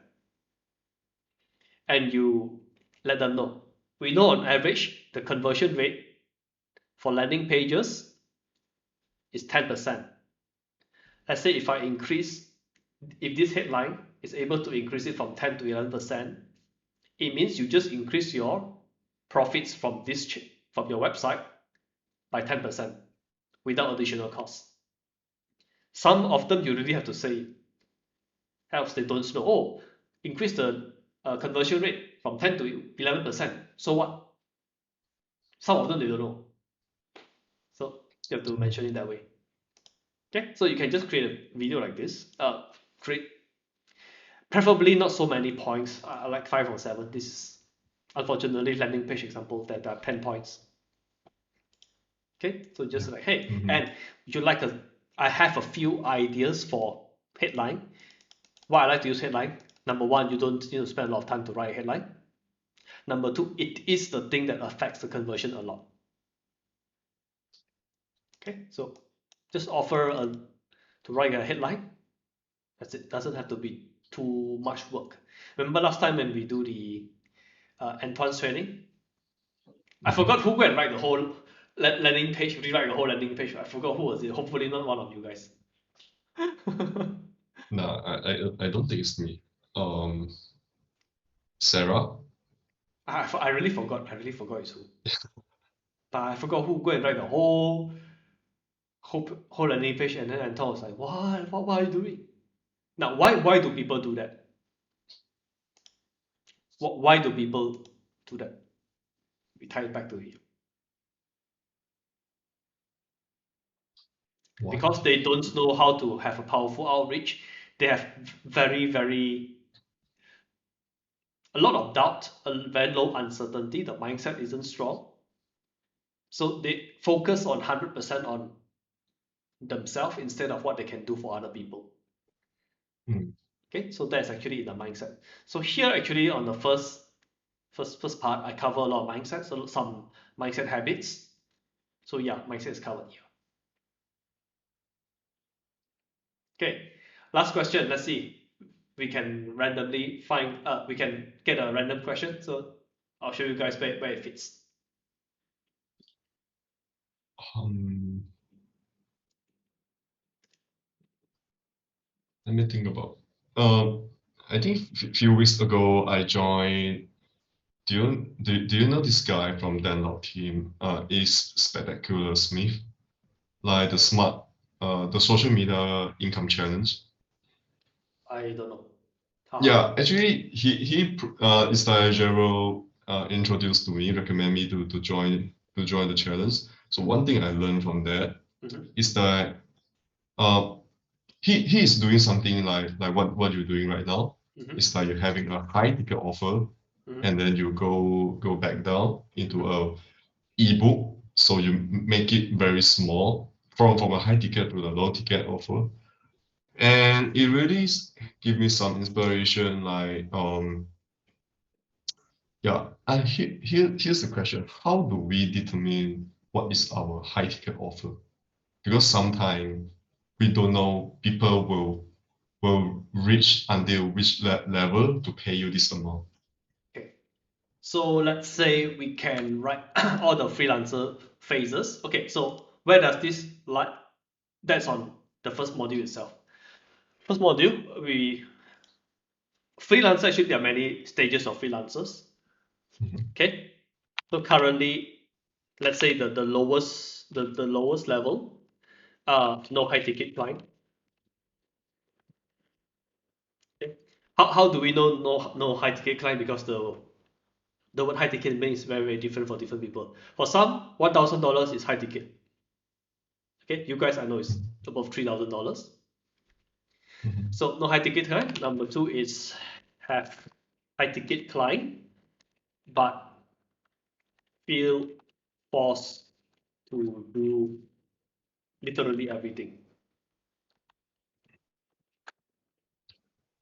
And you let them know. We know on average the conversion rate for landing pages is 10%. Let's say if this headline is able to increase it from 10 to 11%, it means you just increase your profits from your website by 10% without additional cost. Some of them you really have to say, else they don't know. Oh, increase the conversion rate from 10 to 11%. So what? Some of them they don't know. So you have to mention it that way. Okay, so you can just create a video like this. Create preferably not so many points. I like 5 or 7. This is unfortunately landing page example that are 10 points. Okay, so just like, hey, and you like I have a few ideas for headline. Why I like to use headline? Number one, you don't need to spend a lot of time to write a headline. Number two, it is the thing that affects the conversion a lot. Okay, so just offer to write a headline. That's it. Doesn't have to be too much work. Remember last time when we do the Antoine's training? I forgot who went write the whole landing page, rewrite the whole landing page. I forgot who was it. Hopefully not one of you guys. No, I don't think it's me. Sarah. I really forgot. It's who. But I forgot who go and write the whole landing page, and then Anton was like, what are you doing? Now, why do people do that? Why do people do that? We tie it back to here. Why? Because they don't know how to have a powerful outreach. They have a lot of doubt, a very low uncertainty. The mindset isn't strong. So they focus on 100% on themselves instead of what they can do for other people. Okay, so that's actually the mindset. So here actually on the first part, I cover a lot of mindset, so some mindset habits. So yeah, mindset is covered here. Okay, last question. Let's see. We can randomly we can get a random question. So I'll show you guys where it fits. Let me think about. I think a few weeks ago I joined. Do you know this guy from Denlock team? Is Spectacular Smith, like the social media income challenge. I don't know. Yeah, actually, he is that Gerald introduced to me, recommend me to join the challenge. So one thing I learned from that is that he is doing something like what you're doing right now. It's like you're having a high ticket offer and then you go back down into a ebook. So you make it very small from a high ticket to the low ticket offer. And it really give me some inspiration, like yeah. And here's the question: how do we determine what is our high ticket offer? Because sometimes we don't know people will reach until which level to pay you this amount. Okay. So let's say we can write all the freelancer phases. Okay, so where does this like? That's on the first module itself. First module, freelancer, actually there are many stages of freelancers. Okay, so currently, let's say the lowest level, no high ticket client. Okay. How do we know no high ticket client? Because the word high ticket means very different for different people. For some, $1,000 is high ticket. Okay, you guys, I know it's above $3,000. So no high ticket client. Number two is have high ticket client, but feel forced to do literally everything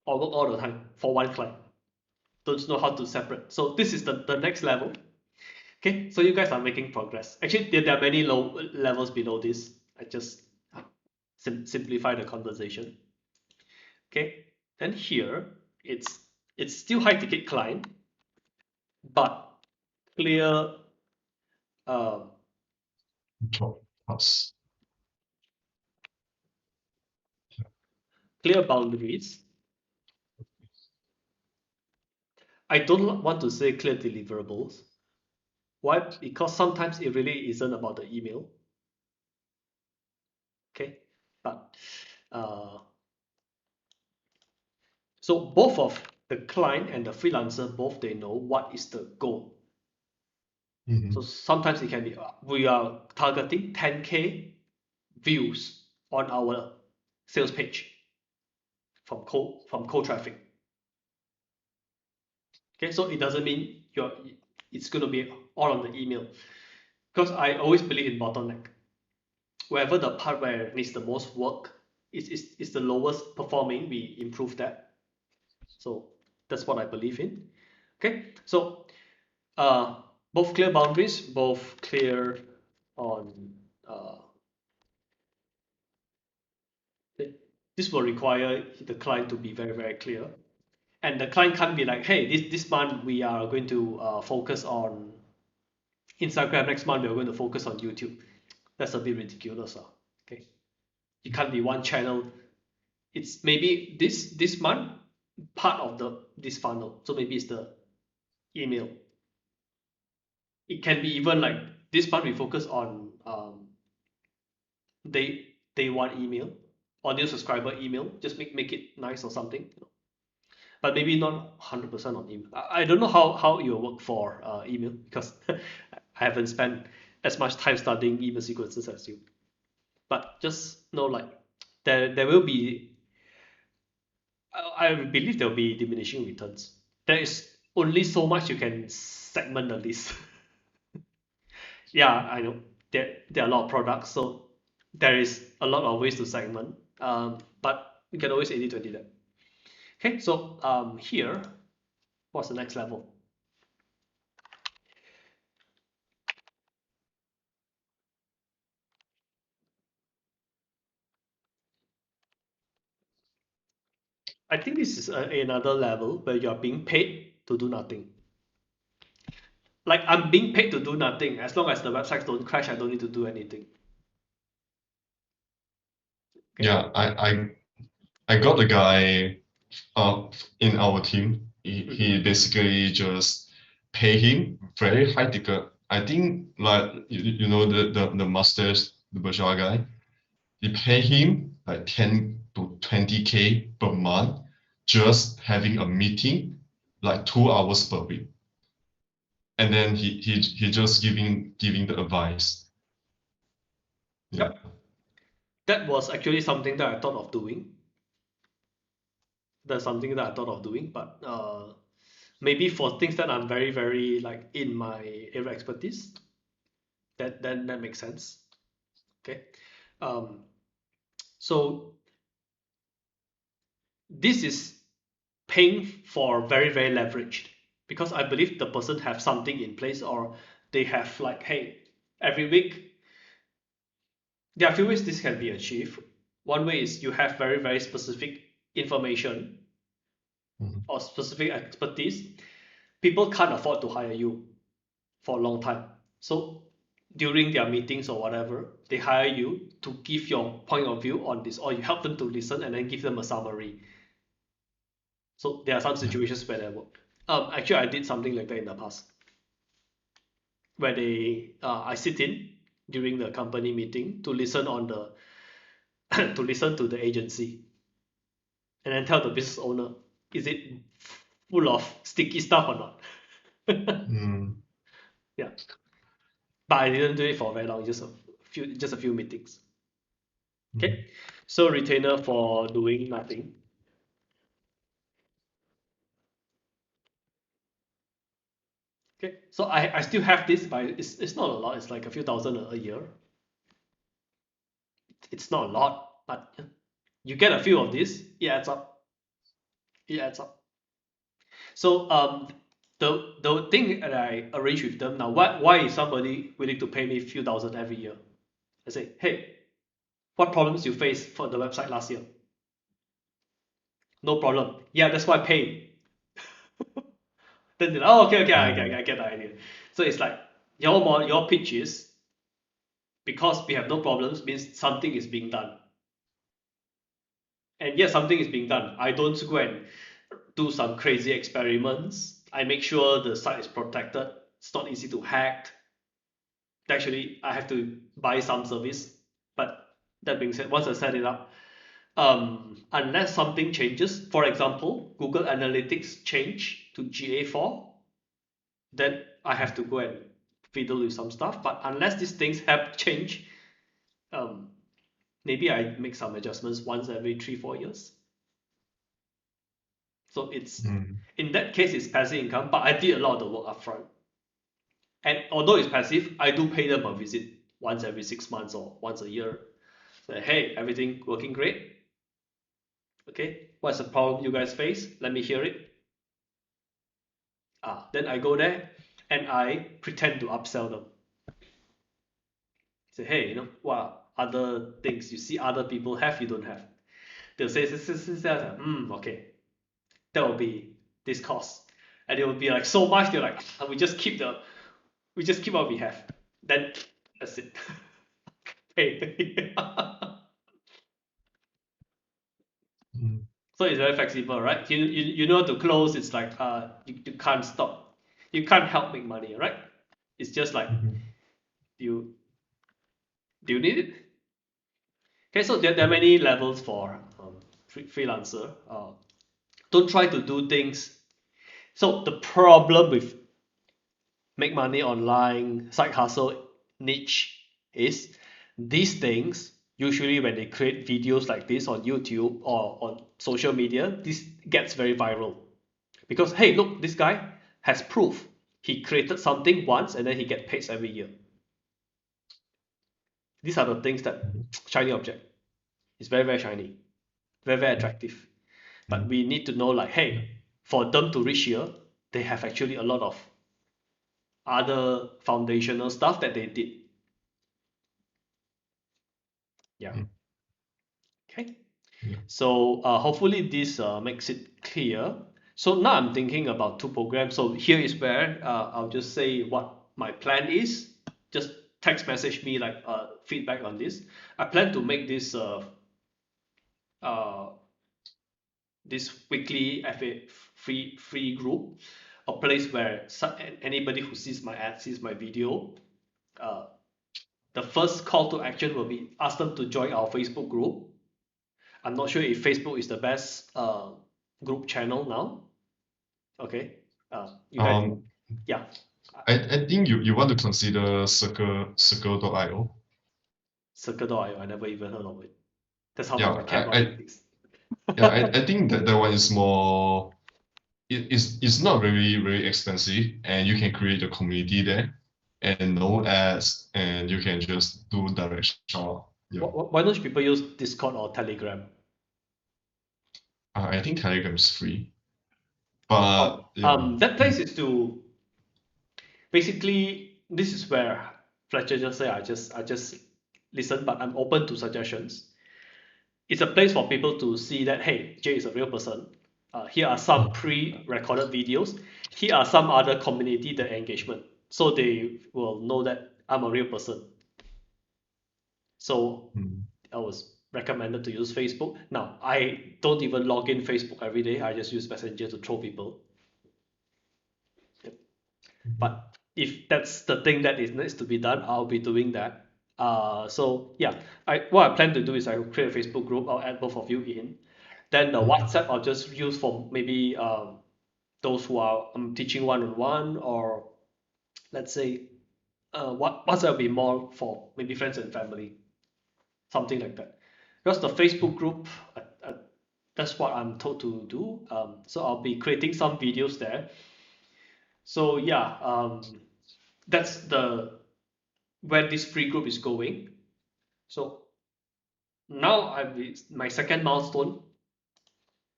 or work all the time for one client. Don't know how to separate. So this is the next level. Okay, so you guys are making progress. Actually, there are many low levels below this. I just simplify the conversation. Okay, then here it's still high ticket client, but clear uh, Us. clear boundaries. I don't want to say clear deliverables. Why? Because sometimes it really isn't about the email. Okay, but so both of the client and the freelancer, both they know what is the goal. So sometimes it can be we are targeting 10K views on our sales page from cold traffic. Okay, so it doesn't mean it's going to be all on the email, because I always believe in bottleneck. Wherever the part where it needs the most work is the lowest performing, we improve that. So that's what I believe in. Okay, so both clear boundaries, both clear on this will require the client to be very clear, and the client can't be like, hey, this month we are going to focus on Instagram, next month we're going to focus on YouTube. That's a bit ridiculous. Okay, it can't be one channel. It's maybe this month part of this funnel, so maybe it's the email. It can be even like this month we focus on day one email or new subscriber email, just make it nice or something, but maybe not 100% on email. I don't know how it will work for email, because I haven't spent as much time studying email sequences as you, but just know like there will be, I believe there will be diminishing returns. There is only so much you can segment the list. Yeah, I know there are a lot of products, so there is a lot of ways to segment, but you can always 80/20 that. Okay, so here, what's the next level? I think this is another level where you're being paid to do nothing. Like I'm being paid to do nothing. As long as the websites don't crash, I don't need to do anything. Okay. Yeah, I got a guy in our team. He basically just pay him very high ticket. I think like you know the masters, the bourgeois guy. He pay him like 10 to 20K per month just having a meeting like 2 hours per week. And then he just giving the advice. Yeah. Yep. That was actually something that I thought of doing. That's something that I thought of doing, but maybe for things that I'm very, very like in my area of expertise, that makes sense. Okay. So this is paying for very, very leveraged, because I believe the person have something in place, or they have like, hey, every week, there are a few ways this can be achieved. One way is you have very, very specific information or specific expertise. People can't afford to hire you for a long time. So during their meetings or whatever, they hire you to give your point of view on this, or you help them to listen and then give them a summary. So there are some situations where that work. Actually, I did something like that in the past, where I sit in during the company meeting to listen on the to listen to the agency, and then tell the business owner, is it full of sticky stuff or not? Yeah, but I didn't do it for very long, just a few meetings. Okay, so retainer for doing nothing. Okay, so I still have this, but it's not a lot. It's like a few thousand a year. It's not a lot, but you get a few of this, it adds up. It adds up. So the thing that I arrange with them now, why is somebody willing to pay me a few thousand every year? I say, hey, what problems you faced for the website last year? No problem. Yeah, that's why I pay. Then they're like, oh, okay, I get the idea. So it's like your pitch is, because we have no problems means something is being done. And yes, something is being done. I don't go and do some crazy experiments. I make sure the site is protected. It's not easy to hack. Actually, I have to buy some service. But that being said, once I set it up, unless something changes, for example, Google Analytics change to GA4, then I have to go and fiddle with some stuff. But unless these things have changed, maybe I make some adjustments once every 3-4 years. So it's in that case, it's passive income, but I did a lot of the work upfront. And although it's passive, I do pay them a visit once every 6 months or once a year. Say, hey, everything working great? Okay, what's the problem you guys face? Let me hear it. Then I go there and I pretend to upsell them. Say, hey, what other things you see other people have you don't have? They'll say, okay, that will be this cost. And it will be like so much, they're like, we just keep what we have. Then that's it. Hey. So it's very flexible, right? You know to close, it's like you can't stop. You can't help make money, right? It's just like do you need it? Okay, so there are many levels for freelancer. Don't try to do things. So the problem with make money online, side hustle niche is these things, usually when they create videos like this on YouTube or on social media, this gets very viral. Because hey, look, this guy has proof. He created something once and then he gets paid every year. These are the things that shiny object. It's very, very shiny, very, very attractive. But we need to know like, hey, for them to reach here, they have actually a lot of other foundational stuff that they did. Yeah. Okay. So hopefully this makes it clear. So now I'm thinking about 2 programs. So here is where I'll just say what my plan is. Just text message me like feedback on this. I plan to make this this weekly FA free group, a place where anybody who sees my ad, sees my video, the first call to action will be ask them to join our Facebook group. I'm not sure if Facebook is the best group channel now. Okay. You guys, yeah. I think you want to consider circle.io. Circle.io, I never even heard of it. That's how Yeah, much I care about I things. yeah, I think that one is more it's not very expensive, and you can create a community there, and no ads, and you can just do direct shop. Yeah, Why don't people use Discord or Telegram? I think Telegram is free, but yeah. That place is to basically, this is where Fletcher just say I just listen, but I'm open to suggestions. It's a place for people to see that hey, Jay is a real person. Here are some pre-recorded videos. Here are some other community that engagement, so they will know that I'm a real person. So I was recommended to use Facebook. Now I don't even log in Facebook every day. I just use Messenger to troll people. But if that's the thing that is needs to be done, I'll be doing that. So yeah, what I plan to do is I will create a Facebook group. I'll add both of you in. Then the WhatsApp I'll just use for maybe those who are teaching one-on-one, or let's say WhatsApp will be more for maybe friends and family, something like that. Because the Facebook group, that's what I'm told to do. So I'll be creating some videos there. So yeah, that's the where this free group is going. So now my second milestone,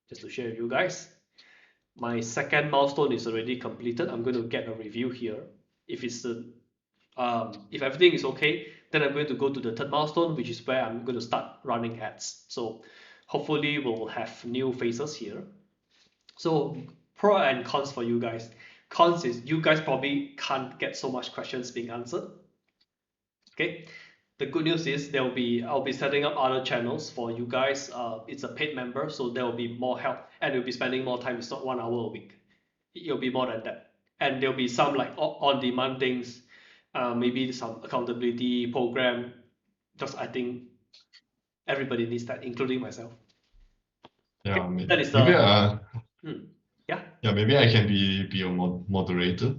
just to share with you guys. My second milestone is already completed. I'm going to get a review here. If if everything is okay, then I'm going to go to the third milestone, which is where I'm going to start running ads. So hopefully we'll have new faces here. So pro and cons for you guys. Cons is you guys probably can't get so much questions being answered. Okay. The good news is I'll be setting up other channels for you guys. It's a paid member, so there will be more help, and you'll be spending more time. It's not 1 hour a week. It'll be more than that, and there'll be some like on-demand things, maybe some accountability program. Just I think everybody needs that, including myself. Yeah, Okay, that is maybe the yeah. yeah, maybe I can be a moderator.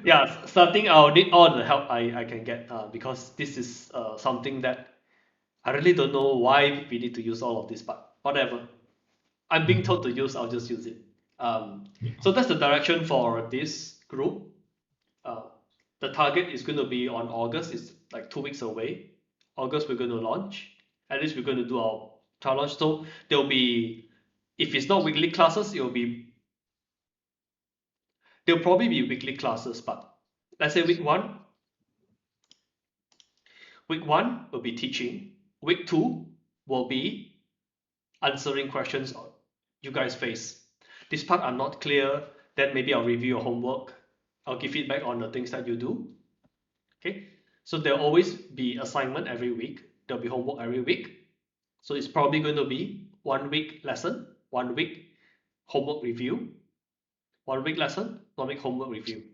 Yeah, starting I'll need all the help I can get because this is something that I really don't know why we need to use all of this, but whatever. I'm being told to use, I'll just use it. So that's the direction for this group. Uh, the target is going to be on August. It's like 2 weeks away. August we're going to launch. At least we're going to do our trial launch. So there'll be, if it's not weekly classes, there'll probably be weekly classes. But let's say week one will be teaching. Week two will be answering questions you guys face. This part I'm not clear, then maybe I'll review your homework. I'll give feedback on the things that you do. Okay, so there'll always be assignment every week. There'll be homework every week. So it's probably going to be 1 week lesson, 1 week homework review, 1 week lesson, 1 week homework review.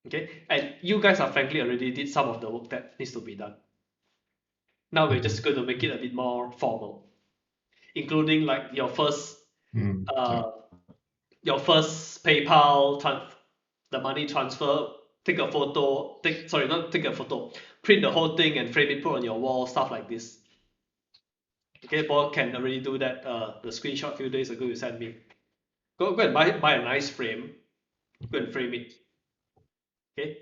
Okay, and you guys are frankly already did some of the work that needs to be done. Now we're just going to make it a bit more formal, including like your first PayPal, the money transfer, take a photo, not take a photo, print the whole thing and frame it, put on your wall, stuff like this. Okay, Paul can already do that. The screenshot a few days ago you sent me. Go and buy a nice frame, go and frame it. Okay,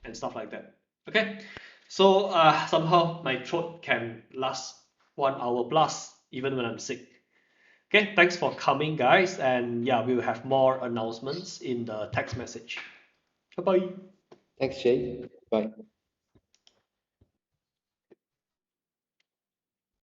and stuff like that. Okay, so somehow my throat can last 1 hour plus even when I'm sick. Okay, thanks for coming, guys, and yeah, we will have more announcements in the text message. Bye bye. Thanks, Jay. Bye.